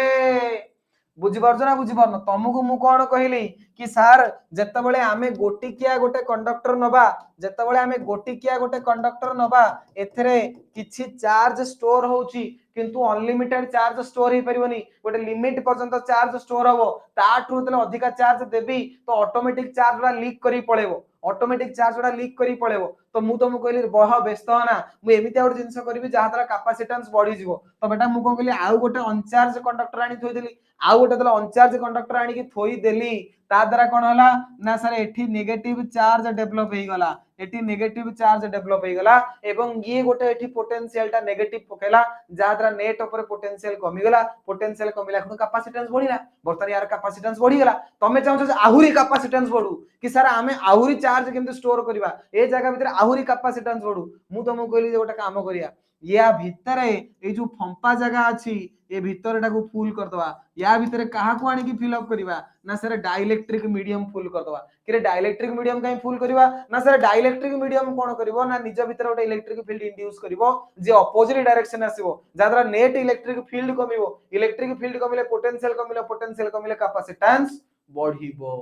बुझी पारछ ना बुझी पारन तुमको मु कोन कहली कि सर जेतेबेले आमे गोटिकिया गोटे कंडक्टर नबा जेतेबेले आमे गोटिकिया गोटे कंडक्टर नबा एथरे किछि चार्ज स्टोर होउची किंतु अनलिमिटेड चार्ज स्टोर ही परिबनी गोटे लिमिट पर्यंत चार्ज स्टोर हबो ताठू तले अधिका चार्ज देबी तो ऑटोमेटिक चार्ज रा लीक करी पळेबो ऑटोमेटिक चार्ज रा लीक करी पळेबो तो मु तुमको कहली बह व्यस्त होना मु एमिति आउट जिंस करबी जहा द्वारा कैपेसिटेंस बढ़ी जिवो तो बेटा मु कोन कहली आउ गोटे अनचार्ज कंडक्टर आनी थोइ देली आउ गोटे तले अनचार्ज कंडक्टर आनी की थोइ देली ता द्वारा कोन हला ना सर एठी नेगेटिव चार्ज डेवलप हे गला एठी नेगेटिव चार्ज डेवलप हे गला एवं ये गोटे एठी पोटेंशियल टा नेगेटिव पकेला जा द्वारा नेट ऊपर पोटेंशियल कमी गला पोटेंशियल कमिला खनु कैपेसिटेंस बढ़िला बर्तन यार कैपेसिटेंस बढ़ी गला तमे चाहौ जे आहुरी कैपेसिटेंस बढ़ू कि सर आमे आहुरी चार्ज केमते स्टोर करबा ए जगह भीतर आहुरी कैपेसिटेंस बढ़ू मु तुमको कहली जे गोटे काम करिया या भितरे ए जो फंपा जगह अछि ए भितर टाको फुल कर दवा या भितरे कहा को आनी की फिल अप करबा ना सर डाइलेक्ट्रिक मीडियम फुल कर दवा कि डाइलेक्ट्रिक मीडियम काई फुल करबा ना सर डाइलेक्ट्रिक मीडियम कोन करबो ना निज भितर गोटे इलेक्ट्रिक फील्ड इंड्यूस करबो जे अपोजिट डायरेक्शन आसीबो जाद्रा नेट इलेक्ट्रिक फील्ड कमिवो इलेक्ट्रिक फील्ड कमिले पोटेंशियल कमिले कैपेसिटेंस बढ़िबो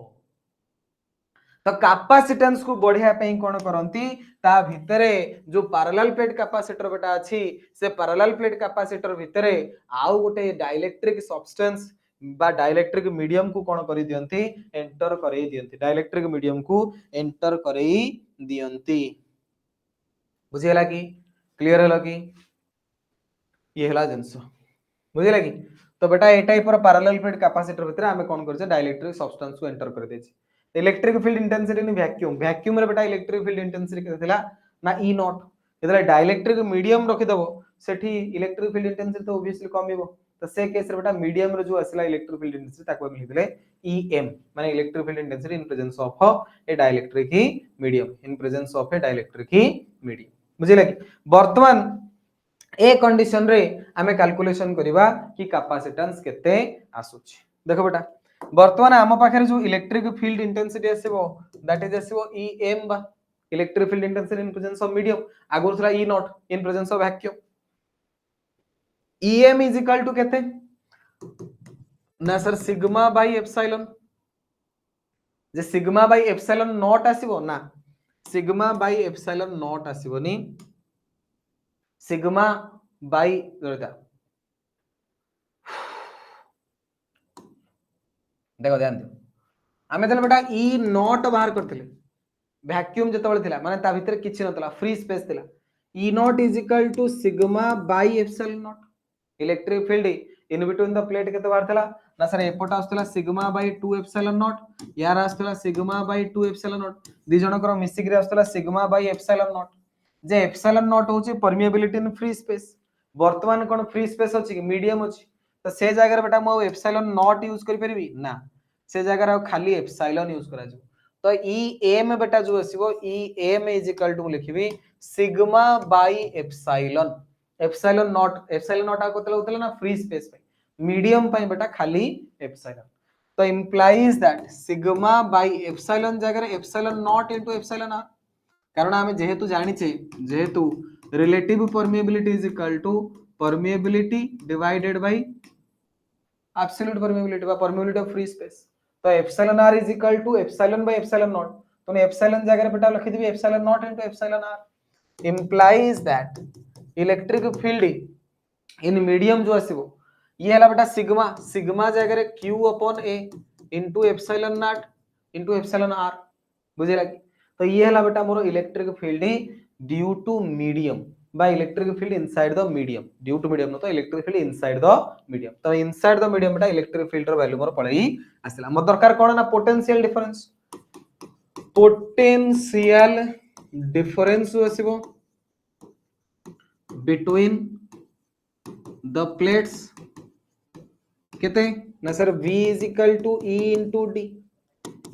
तो कैपेसिटेंस को बढ़िया पे कोन करंती ता भितरे जो पैरेलल प्लेट कैपेसिटर बेटा अछि से पैरेलल प्लेट कैपेसिटर भितरे आउ गोटे डाइलेक्ट्रिक सब्सटेंस बा डाइलेक्ट्रिक मीडियम को कोन करि दियंती एंटर करै दियंती डाइलेक्ट्रिक मीडियम को एंटर करै दियंती बुझियला की क्लियर हला की ये हला जिंस बुझियला की तो बेटा ए टाइप रो पैरेलल प्लेट कैपेसिटर भितरे हमें कोन करछे डाइलेक्ट्रिक सब्सटेंस को एंटर कर देछि electric field intensity in vacuum vacuum रे बेटा इलेक्ट्रिक फील्ड इंटेंसिटी केते थिला ना ई नॉट जेतले डाइलेक्ट्रिक मीडियम रखि दबो सेठी इलेक्ट्रिक फील्ड इंटेंसिटी तो ऑब्वियसली कमिवो तो से केस रे बेटा मीडियम रे जो असला इलेक्ट्रिक फील्ड इंटेंसिटी ताको हम लिखले ईएम माने electric field intensity in presence of a dielectric medium in presence of a dielectric medium बुझिले कि वर्तमान ए कंडीशन रे हमें कैलकुलेशन करबा कि कैपेसिटेंस केते आसुची देखो बेटा वर्तमान आम पाखे जो इलेक्ट्रिक फील्ड इंटेंसिटी आसीबो दैट इज आसीबो ईएम बा electric field intensity in presence of medium आगुर थला E naught in presence of vacuum EM is equal to केते ना सर सिग्मा बाय एप्सिलॉन जे सिग्मा बाय एप्सिलॉन नॉट आसीबो ना सिग्मा बाय एप्सिलॉन नॉट आसीबोनी सिग्मा बाय रहता देखो ध्यान दियो आमे तले बेटा ई नॉट बाहर करथिले वैक्यूम जतबेले थिला माने ता भीतर किछि नतला फ्री स्पेस थिला E naught is equal to sigma by epsilon naught electric field in between the plate केते बाहर थिला ना सर एपोटा आस्तला सिग्मा बाय 2 एप्सिलॉन नॉट यार आस्तला सिग्मा बाय 2 एप्सिलॉन नॉट दि जण कर मिसिक रे आस्तला सिग्मा बाय एप्सिलॉन नॉट जे एप्सिलॉन नॉट होची परमिएबिलिटी इन फ्री स्पेस वर्तमान कोन फ्री स्पेस होची कि मीडियम होची तो से जगह रे बेटा मो एप्सिलॉन नॉट यूज करि परबी ना से जगह रे खाली एप्सिलॉन यूज करा जो तो ई एम बेटा जो आसीबो E M is equal to लिखबी सिग्मा बाय एप्सिलॉन नॉट आ कोतला होतला ना फ्री स्पेस पे मीडियम पे बेटा खाली एप्सिलॉन तो implies that sigma by epsilon जगह रे epsilon naught into epsilon r कारण हमें जेहेतु जानि छे जेहेतु relative permeability is equal to permeability divided by absolute permeability बा परमिबिलिटी ऑफ फ्री स्पेस। तो epsilon r is equal to epsilon by epsilon naught. तो एप्सिलॉन जगह रे बेटा लिखि देबी epsilon naught into epsilon r implies that electric field in medium जो आसीबो ये हला बेटा सिग्मा सिग्मा जगह रे q upon a into epsilon naught into epsilon r बुझिला कि। तो ये हला बेटा मोर electric field due to medium बा electric field inside the medium due to medium तो electric field inside the medium. तो इनसाइड द मीडियम बेटा इलेक्ट्रिक फील्ड रो वैल्यू मोर पळई आसिला। मोर दरकार कोन ना पोटेंशियल डिफरेंस जो आसीबो बिटवीन द प्लेट्स केते ना सर v is equal to e into d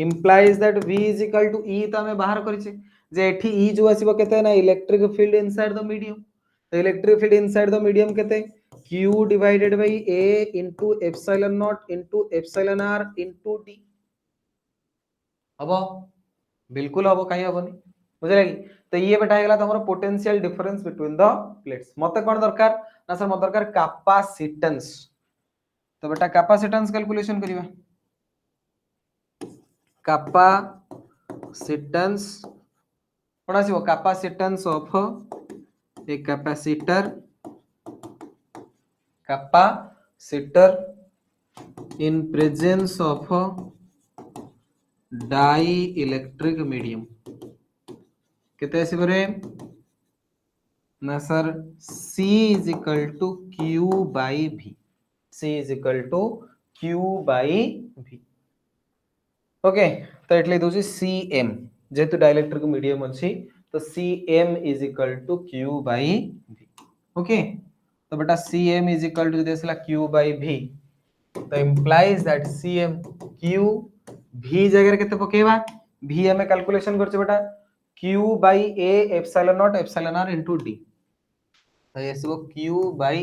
implies that v is equal to e तो हमें बाहर करिছে जे एठी e जो आसीबो केते ना electric field inside the medium. तो electric field inside the medium केते q divided by a into epsilon naught into epsilon r into d हबो बिल्कुल हबो काई हबोनी बुझले कि। तो ये बेटा गेला तमरो potential difference between the plates. मते कोन दरकार ना सर मते दरकार कैपेसिटेंस। तो बेटा कैपेसिटेंस कैलकुलेशन करिवा कैपेसिटेंस कोन आसीबो capacitance of a capacitor in presence of dielectric medium कितने आसीबो रे ना sir C is equal to Q by V C is equal to Q by V okay. तो एटले दोची Cm जेतु डाइलेक्ट्रिक मीडियम अछि तो Cm is equal to Q by V okay. तो बेटा Cm is equal to देसला Q by V तो implies that Cm Q V जगह केते पकेबा V हमें कैलकुलेशन करछ बेटा Q by A epsilon naught epsilon r into D। तो ये सब Q by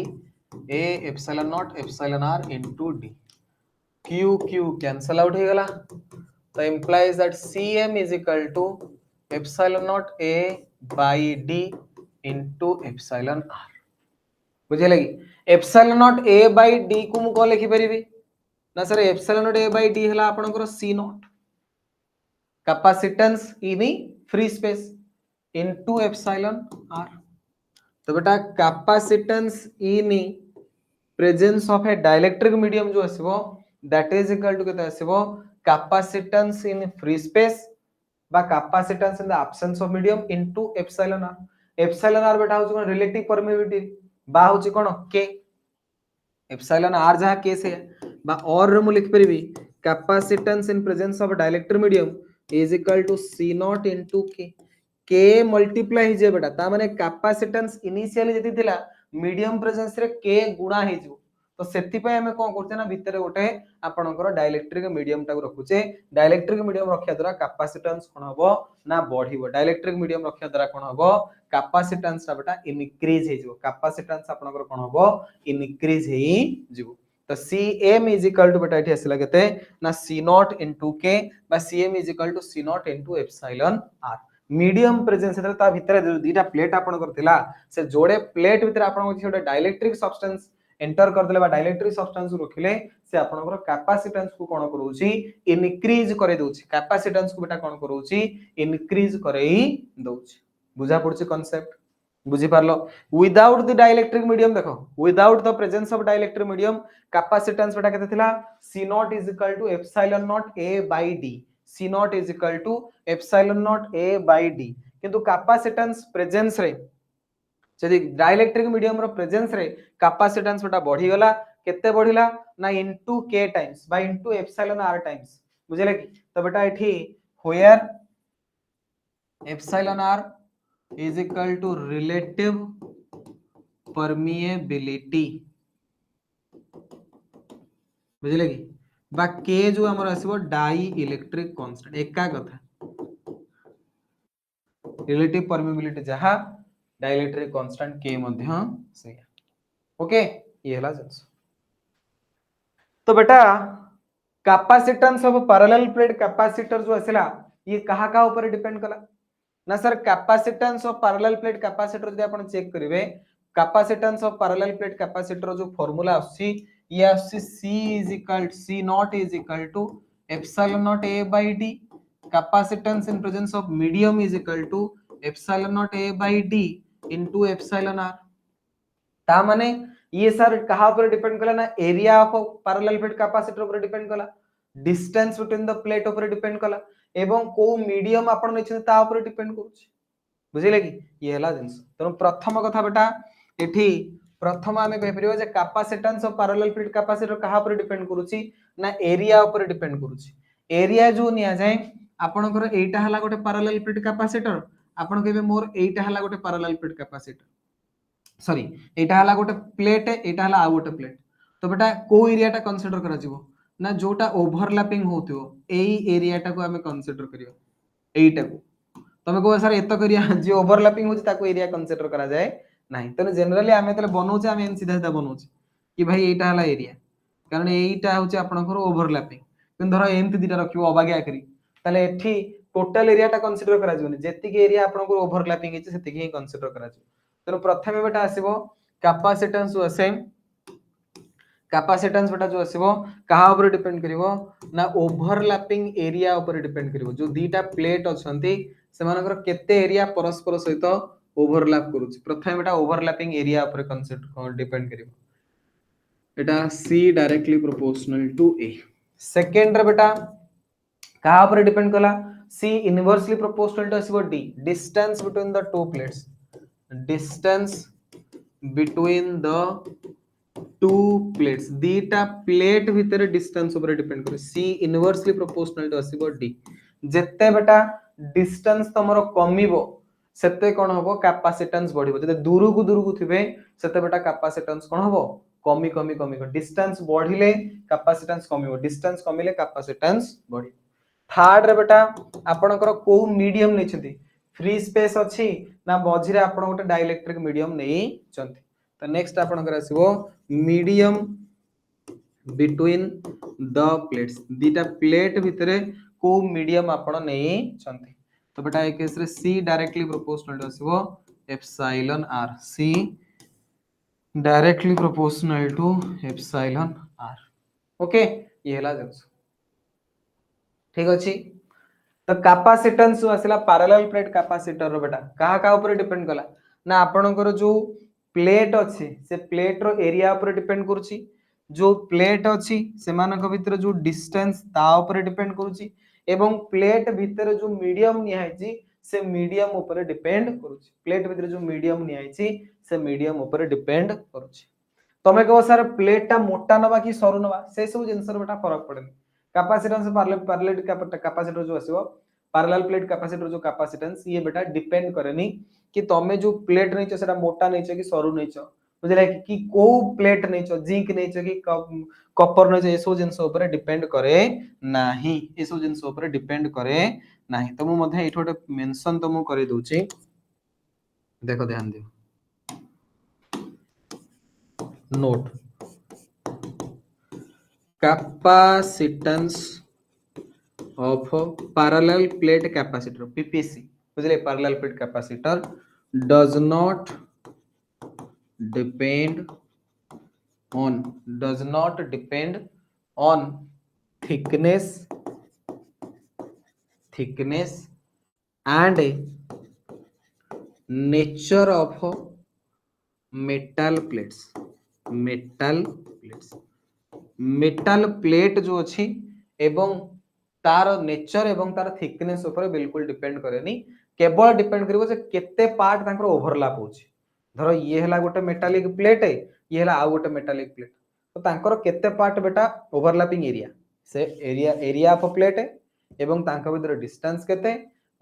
A epsilon naught epsilon r into D Q Q cancel out हो गला। तो implies that Cm is equal to epsilon naught A by D into epsilon r बुझे लगी। epsilon naught A by D को मु को लिखि परिबी ना sir epsilon naught A by D हला आपनकर C naught capacitance in free space into epsilon r। तो बेटा capacitance in presence of a dielectric medium जो आसीबो दैट इज इक्वल टू केते आसीबो कैपेसिटेंस इन फ्री स्पेस बा capacitance in the absence of medium into epsilon r। Epsilon r बेटा होची कोन रिलेटिव परमिटिविटी बा होची कोन k एप्सिलॉन r जहा k से बा और मु लिख परिबी capacitance in presence of dielectric medium is equal to C naught into k k multiply हिजे बेटा ता माने कैपेसिटेंस इनिशियली जति थिला मीडियम प्रेजेंस रे k गुणा हिजो। तो सेति पे हमें कोन करते ना भितरे गोटे आपनकर डाइलेक्ट्रिक मीडियम टा रखुचे डाइलेक्ट्रिक मीडियम रखिया द्वारा कैपेसिटेंस कोन हबो ना बढ़िबो डाइलेक्ट्रिक मीडियम रखिया द्वारा कोन हबो कैपेसिटेंस ता बेटा इनक्रीज हिजो कैपेसिटेंस आपनकर कोन हबो इनक्रीज हि जिवो। तो Cm is equal to बेटा एठी आसिला केते ना C naught into k बा Cm is equal to C naught into epsilon r medium presence एतरे ता भितरे दुईटा प्लेट आपन करथिला से जोड़े प्लेट भितरे आपन छोटे डाइलेक्ट्रिक सब्सटेंस एंटर कर देले बा डाइलेक्ट्रिक सब्सटेंस रखिले से आपनकर कैपेसिटेंस को कोन करूची इनक्रीज करे दोची कैपेसिटेंस को बेटा कोन करूची इनक्रीज करई दोची बुझा पड़ची कांसेप्ट बुझी पारलो। विदाउट द डाइलेक्ट्रिक मीडियम देखो without the presence of dielectric medium capacitance बेटा केते थिला C naught is equal to epsilon naught A by D C naught is equal to epsilon naught A by D किंतु capacitance presence रे जदि dielectric medium रो presence रे capacitance बेटा बढ़ी गला केते बढ़िला ना into k times by into epsilon r times बुझले कि। तो बेटा एठी where epsilon r is equal to relative permeability बुझले कि बा k जो हमर आसीबो डाई इलेक्ट्रिक कांस्टेंट एका कथा रिलेटिव परमिबिलिटी जहा डाइलेक्ट्रिक कांस्टेंट k मध्य से ओके ये हला जंस। तो बेटा capacitance of parallel plate capacitor जो आसिला ये कहा का ऊपर डिपेंड कला ना sir capacitance of parallel plate capacitor जदि आपण चेक करिवे capacitance of parallel plate capacitor जो फार्मूला आसी ये आसी C naught is equal to epsilon naught A by D. Capacitance in presence of medium is equal to epsilon naught A by D into epsilon R. ता माने ये sir कहा ऊपर depend कला ना area of parallel plate capacitor ऊपर depend कला distance between the plate ऊपर डिपेंड कला एवं को मीडियम आपण नै ता ऊपर डिपेंड करूछ बुझिले कि ये हला जिंस तनो प्रथम कथा बेटा एठी प्रथम आमे कहि परियो जे capacitance of parallel plate capacitor कहा ऊपर डिपेंड करूची ना एरिया ऊपर डिपेंड करूची एरिया जो निया जाय आपनकर एटा हला गोटे पैरेलल प्लेट कैपेसिटर आपण कहबे मोर एटा हला गोटे पैरेलल प्लेट कैपेसिटर सॉरी एटा हला गोटे प्लेट एटा हला आ गोटे प्लेट तो बेटा को एरिया टा कंसीडर करा जिवो ना जोटा ओवरलैपिंग होतियो एई एरिया टा को हमें कंसीडर करियो एटा को तमे को सर एत करिया जे ओवरलैपिंग होची ताको एरिया कंसीडर करा जाए नाही तने जनरली आमे तले बनौचे आमे एन सीधा सीधा बनौचे कि भाई एटा हला एरिया कारण एटा होची आपनकर ओवरलैपिंग किन धरो एमति दिटा रखियो अबागे आकरी ताले एठी टोटल एरिया टा कंसीडर करा जिवनी जेतिक एरिया आपनकर ओवरलैपिंग हेची सेतिक ही कंसीडर करा जिवो तो प्रथमे बेटा आसीबो कैपेसिटेंस जो असे कैपेसिटेंस बेटा जो आसीबो कहा ऊपर डिपेंड करिवो ना ओवरलैपिंग एरिया ऊपर डिपेंड करिवो जो दीटा प्लेट अछंती सेमानकर केते एरिया परस्पर सहित ओवरलैप करूची प्रथमे बेटा ओवरलैपिंग एरिया ऊपर कंसीडर डिपेंड करिवो एटा C directly proportional to A second रे बेटा कहा ऊपर डिपेंड कला C इनवर्सली प्रोपोर्शनल टू आसीबो D distance between the two plates distance between the two plates दीटा प्लेट भितर डिस्टेंस ऊपर डिपेंड करे C इनवर्सली प्रोपोर्शनल टू आसीबो D जेते बेटा डिस्टेंस तमरो कमिवो सेते कोन हबो कैपेसिटेंस बढ़िबो जते दूर को थिबे सेते बेटा कैपेसिटेंस कोन हबो कमी कमी कमी डिस्टेंस बढ़िले कैपेसिटेंस कमिवो डिस्टेंस कमिले कैपेसिटेंस बढ़ी थर्ड रे बेटा आपनकर को मीडियम नै छथि फ्री स्पेस अछि ना मझिरे आपण गोटे डाइलेक्ट्रिक मीडियम नै चंती तो नेक्स्ट आपण कर आसीबो मीडियम बिटवीन द प्लेट्स दीटा प्लेट भितरे को मीडियम आपण नै चंती तो बेटा ए केस रे C डायरेक्टली प्रोपोर्शनल टू आसीबो epsilon r C directly proportional to epsilon r okay ये हला जंस ठीक अछि तो कैपेसिटेंस जो आसिला पैरेलल प्लेट कैपेसिटर रो बेटा कहा ऊपर डिपेंड कला ना आपनकर जो प्लेट अछि से प्लेट रो एरिया ऊपर डिपेंड करूची जो प्लेट अछि से मानक भीतर जो डिस्टेंस ता ऊपर डिपेंड करूची एवं प्लेट भीतर जो मीडियम नियाइची से मीडियम ऊपर डिपेंड करूची प्लेट भीतर जो मीडियम नियाइची से मीडियम ऊपर डिपेंड करूची तमे कहो सर प्लेट टा मोटा नबा कि सरू नबा से सब जिंसर बेटा फरक पड़े कैपेसिटेंस पैरेलल कैपेसिटर जो आसीबो पैरेलल प्लेट कैपेसिटर जो कैपेसिटेंस ये बेटा डिपेंड करेनी कि तमे जो प्लेट नैचो सेटा मोटा नैचो कि सरू नैचो बुझले कि को प्लेट नैचो जिंक नैचो कि कॉपर नैचो एसो जिंस ऊपर डिपेंड करे नाही एसो जिंस ऊपर डिपेंड करे नाही तो मु मध्ये एठोटे मेंशन तो मु करि दोची देखो ध्यान दियो note capacitance of parallel plate capacitor PPC बुझले parallel plate capacitor does not depend on thickness and nature of metal plate जो अछि एवं तार नेचर एवं तार थिकनेस ऊपर बिल्कुल डिपेंड करेनी केवल डिपेंड करिवो जे केते पार्ट तांकर ओवरलैप होछि धरो ये हला गोटे मेटालिक प्लेट है ये हला आ गोटे मेटालिक प्लेट तो तांकर केते पार्ट बेटा ओवरलैपिंग एरिया से एरिया ऑफ प्लेट है एवं तांका भीतर डिस्टेंस केते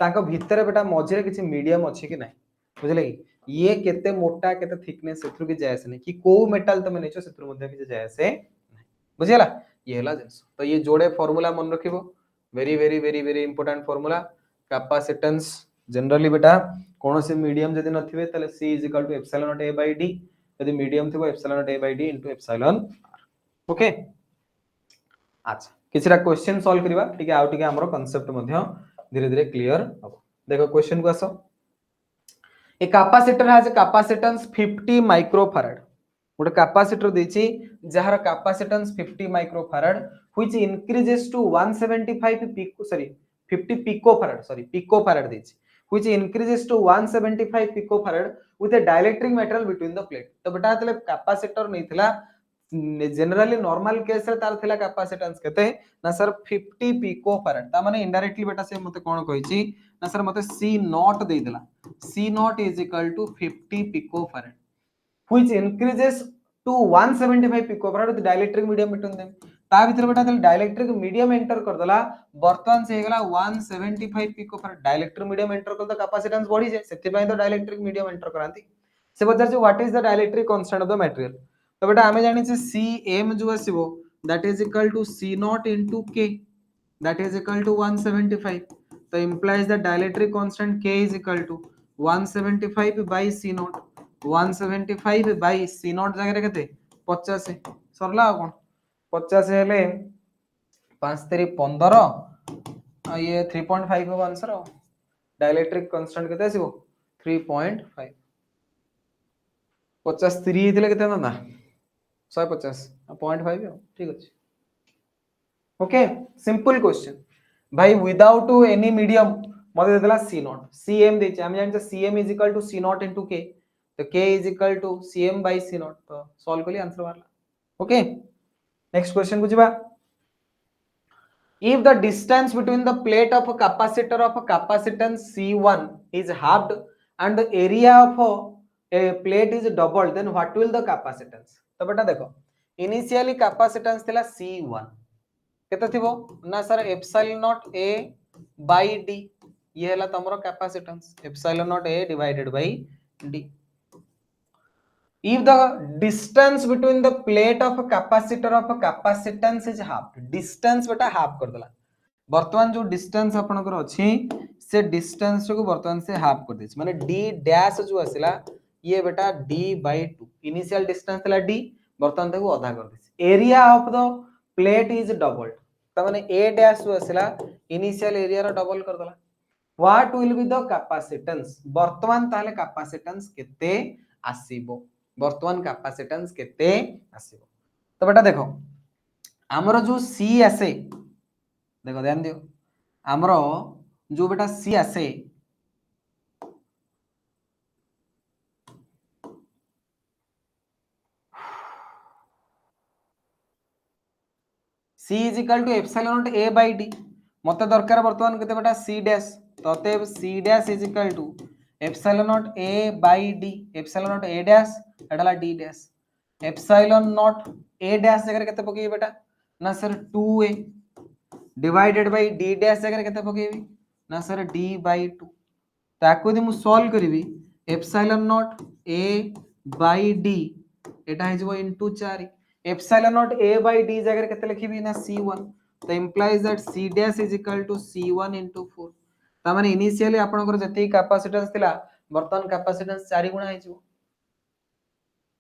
तांका भीतर बेटा मझिरे किछि मीडियम अछि कि नै बुझले ये केते मोटा केते थिकनेस सेथु कि जायस नै कि को मेटल तमे नेचो सेथु मध्ये कि जायस बुझिला ये हला जिंस तो ये जोड़े फार्मूला मन रखिबो very very very very important formula capacitance generally बेटा कोन से मीडियम जदि नथिबे तले C = epsilon naught A by D यदि मीडियम थिबो epsilon naught A by D * epsilon r okay अच्छा किछरा क्वेश्चन सॉल्व करबा ठीक आउ ठीक हमरो कांसेप्ट मध्ये धीरे धीरे क्लियर हो देखो क्वेश्चन को आसो a capacitor has a capacitance 50 microfarad गोटे कैपेसिटर देछि जहार capacitance 50 microfarad which increases to 175 pico sorry 50 picofarad sorry picofarad देछि which increases to 175 picofarad with a dielectric material between the plate. तो बेटा तले कैपेसिटर नैथिला जनरली नॉर्मल केस रे तार थिला कैपेसिटेंस केते ना सर 50 पिकोफैराड ता माने इनडायरेक्टली बेटा से मते कोन कहिछि ना सर मते C नॉट दे देला C naught is equal to 50 picofarad which increases to 175 picofarad with dielectric medium between them ता भीतर बेटा तले डाइलेक्ट्रिक मीडियम एंटर कर देला वर्तमान से हेगला 175 पिकोफैराड डाइलेक्ट्रिक मीडियम एंटर कर द कैपेसिटेंस बढ़ी जाय सेति पय तो डाइलेक्ट्रिक मीडियम एंटर करांती से पचार what is the dielectric constant of the material. तो बेटा हमें जानि छे Cm जो आसीबो that is equal to C naught into K that is equal to 175 तो implies the dielectric constant K is equal to 175 by C not 175 by C not जगह केते 50 सरला कोन 50 हेले 5 3 15 आ ये 3.5 हो आंसर हो डाइलेक्ट्रिक कांस्टेंट केते आसीबो 3.5 50 3 हेतिले केते ना 150 0.5 ठीक अछि ओके सिंपल क्वेश्चन भाई विदाउट एनी मीडियम मते देला C नॉट Cm देछि हम जानि Cm is equal to C naught into K तो K is equal to Cm by C naught तो सॉल्व कली आंसर वाला ओके नेक्स्ट क्वेश्चन बुझिबा if the distance between the plate of a capacitor of a capacitance C1 is halved and the area of a plate is doubled then what will the capacitance तो बेटा देखो initially capacitance थिला C1 केते थिबो ना sir epsilon naught A by D ये हला तमरो capacitance epsilon naught A divided by D if the distance between the plate of a capacitor of a capacitance is half distance बेटा half कर देला वर्तमान जो डिस्टेंस आपनकर अछि से डिस्टेंस को वर्तमान से हाफ कर देछि माने d डैश जो आसिला ये बेटा d by 2 इनिशियल डिस्टेंस थला d वर्तमान ताको आधा कर देछि area of the plate is doubled त माने a डैश जो आसिला इनिशियल एरिया रो डबल कर देला what will be the capacitance वर्तमान ताले कैपेसिटेंस केते आसीबो वर्तमान कैपेसिटेंस केते आसीबो तो बेटा देखो हमरो जो C आसे देखो ध्यान दियो हमरो जो बेटा C आसे C is equal to epsilon naught A by D मते दरकार वर्तमान केते बेटा C डैश ततेब C dash is equal to epsilon naught A by D epsilon naught A dash एटाला D dash epsilon naught A dash जगह केते पके बेटा ना sir 2A divided by D dash जगह केते पकेबी ना सर D by 2 ताको यदि मु सॉल्व करबी epsilon naught A by D एटा हे जबो into 4 epsilon naught A by D जगह केते लिखिबी ना C1 तो implies that C dash is equal to C1 into 4 ता माने इनिशियली आपनकर जति कैपेसिटेंस थिला वर्तमान कैपेसिटेंस 4 गुणा हे जबो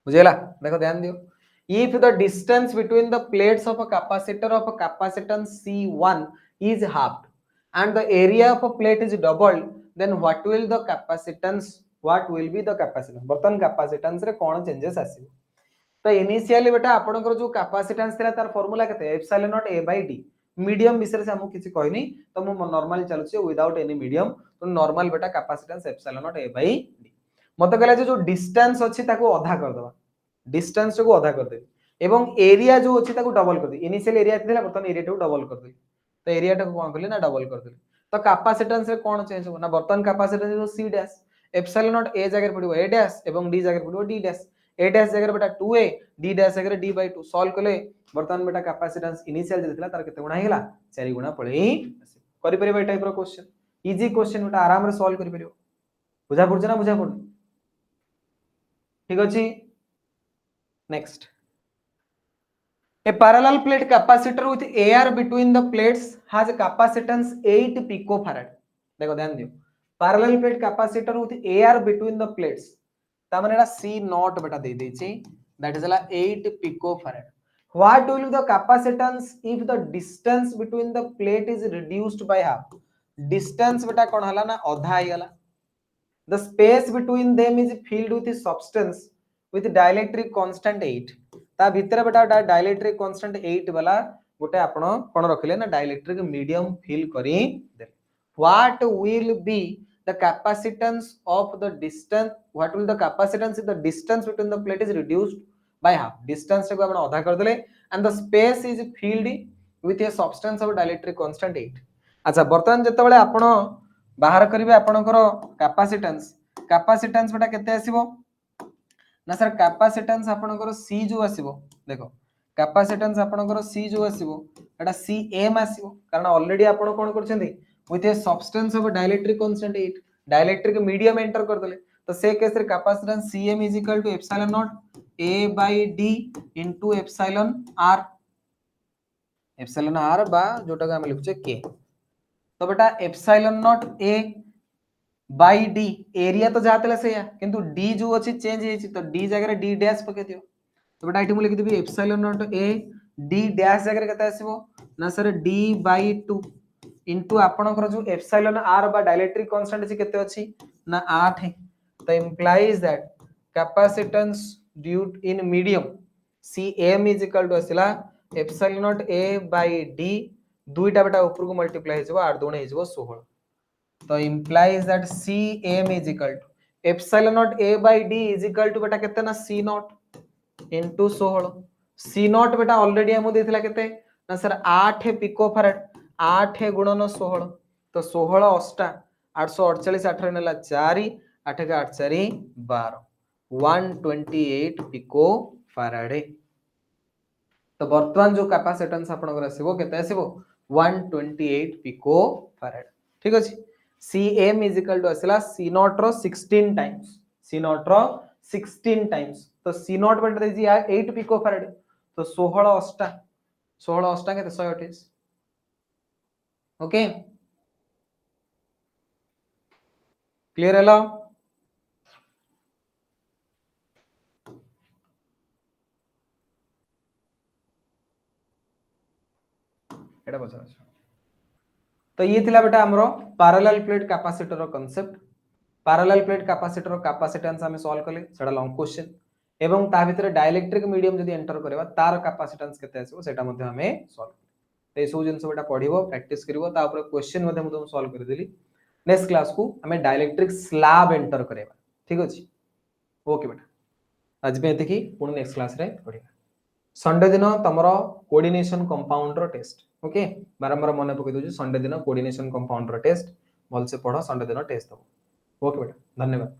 बुझेला देखो ध्यान दियो if the distance between the plates of a capacitor of a capacitance C1 is halved and the area of a plate is doubled then what will the capacitance what will be the capacitance वर्तमान capacitance रे कोन changes आसी तो initially बेटा आपनकर जो capacitance थिला तार formula केते epsilon naught A by D medium विषय से हमहु किछि कहनी तो मु नॉर्मल चलछि विदाउट एनी मीडियम तो नॉर्मल बेटा capacitance epsilon naught A by D मते कहला जो डिस्टेंस अछि ताको आधा कर दबा डिस्टेंस को आधा कर दे एवं एरिया जो अछि ताको डबल कर दे इनिशियल एरिया थिला वर्तमान एरिया को डबल कर दे तो एरिया को कोन करले ना डबल कर दे तो कैपेसिटेंस रे कोन चेंज हो ना वर्तमान कैपेसिटेंस जो C dash epsilon naught A जगह पड़िबो A डैश एवं D जगह पड़िबो D डैश A डैश जगह बेटा 2A D डैश जगह D by 2 सॉल्व कले वर्तमान बेटा कैपेसिटेंस इनिशियल जे थिला तार केते गुणा हेला 4 गुणा पळेई करि परिबो ए टाइप रो क्वेश्चन इजी क्वेश्चन बेटा आराम रे सॉल्व करि परिबो बुझा पड़छ ना बुझा पड़ ठीक अछि next a parallel plate capacitor with air between the plates has a capacitance 8 picofarad देखो ध्यान दियो parallel plate capacitor with air between the plates ता माने एटा C नॉट बेटा दे देछि that is 8 picofarad what will be the capacitance if the distance between the plate is reduced by half distance बेटा कोन हला ना आधा आइगला the space between them is filled with substance with dielectric constant 8 ता भितर बेटा dielectric constant 8 वाला गोटे आपण कोन रखले ना dielectric medium fill करी दे what will be the capacitance of the distance what will the capacitance if the distance between the plate is reduced by half distance को आपण आधा कर देले and the space is filled with a substance of dielectric constant 8 अच्छा वर्तमान जते बेले आपण बाहर करिवे आपणकर कैपेसिटेंस बेटा केते आसीबो ना सर कैपेसिटेंस आपणकर C जो आसीबो देखो कैपेसिटेंस आपणकर C जो आसीबो एटा CM आसीबो कारण ऑलरेडी आपण कोन करछन्ती with a substance of dielectric constant 8 dielectric medium enter कर देले तो से केस रे capacitance Cm is equal to epsilon naught A by D into epsilon r बा जोटा हम लिखुचे K तो बेटा epsilon naught A by D area तो जातले से या किंतु D जो अछि चेंज हेछि तो D जगह D डैश पके दियो तो बेटा इठी मु लिखि देबी epsilon naught A D dash जगह केते आसीबो ना सर D by 2 इनटू आपनकर जो epsilon r बा डाइलेक्ट्रिक कांस्टेंट अछि केते अछि ना 8 है तो implies that capacitance due in medium Cm is equal to आसिला epsilon naught A by D दुईटा बेटा ऊपर को मल्टीप्लाई हे जबो 8 2 हे जबो 16 तो implies that Cm is equal to epsilon naught A by D is equal to बेटा केते ना C naught into 16 C naught बेटा ऑलरेडी हम देथिला केते ना सर 8 पिको फैराड 8 गुणन 16 तो 16 अष्टा 848 8 नेला 4 8 के 8 4 12 128 पिको फैराड तो वर्तमान जो कैपेसिटेंस आपनकर आसीबो केते आसीबो 128 पिको फैराड ठीक अछि Cm is equal to आसिला C naught रो 16 टाइम्स C naught रो 16 टाइम्स तो C naught बेटा देजी 8 पिको फैराड तो 16 अष्टा के 128 ओके क्लियर हला एटा बचा तो ये थिला बेटा हमरो पैरेलल प्लेट कैपेसिटर रो कांसेप्ट पैरेलल प्लेट कैपेसिटर रो कैपेसिटेंस हमें सॉल्व करले सेटा लॉन्ग क्वेश्चन एवं ता भितर डाइलेक्ट्रिक मीडियम जदी एंटर करबा तार कैपेसिटेंस केते आसीबो सेटा मध्ये हमें सॉल्व तो सब जिनस बेटा पढ़िबो प्रैक्टिस करिवो ता ऊपर क्वेश्चन मध्ये हम तुम सॉल्व कर देली नेक्स्ट क्लास को हमें डाइलेक्ट्रिक स्लैब एंटर करबा ठीक अछि ओके बेटा आज में एतिकी पुणी नेक्स्ट क्लास रे पढ़िबा संडे दिन तमरो कोऑर्डिनेशन कंपाउंड रो टेस्ट ओके बारंबार मन पकई दो संडे दिन कोऑर्डिनेशन कंपाउंड रो टेस्ट भल से पढ़ो संडे दिन टेस्ट दो ओके बेटा धन्यवाद।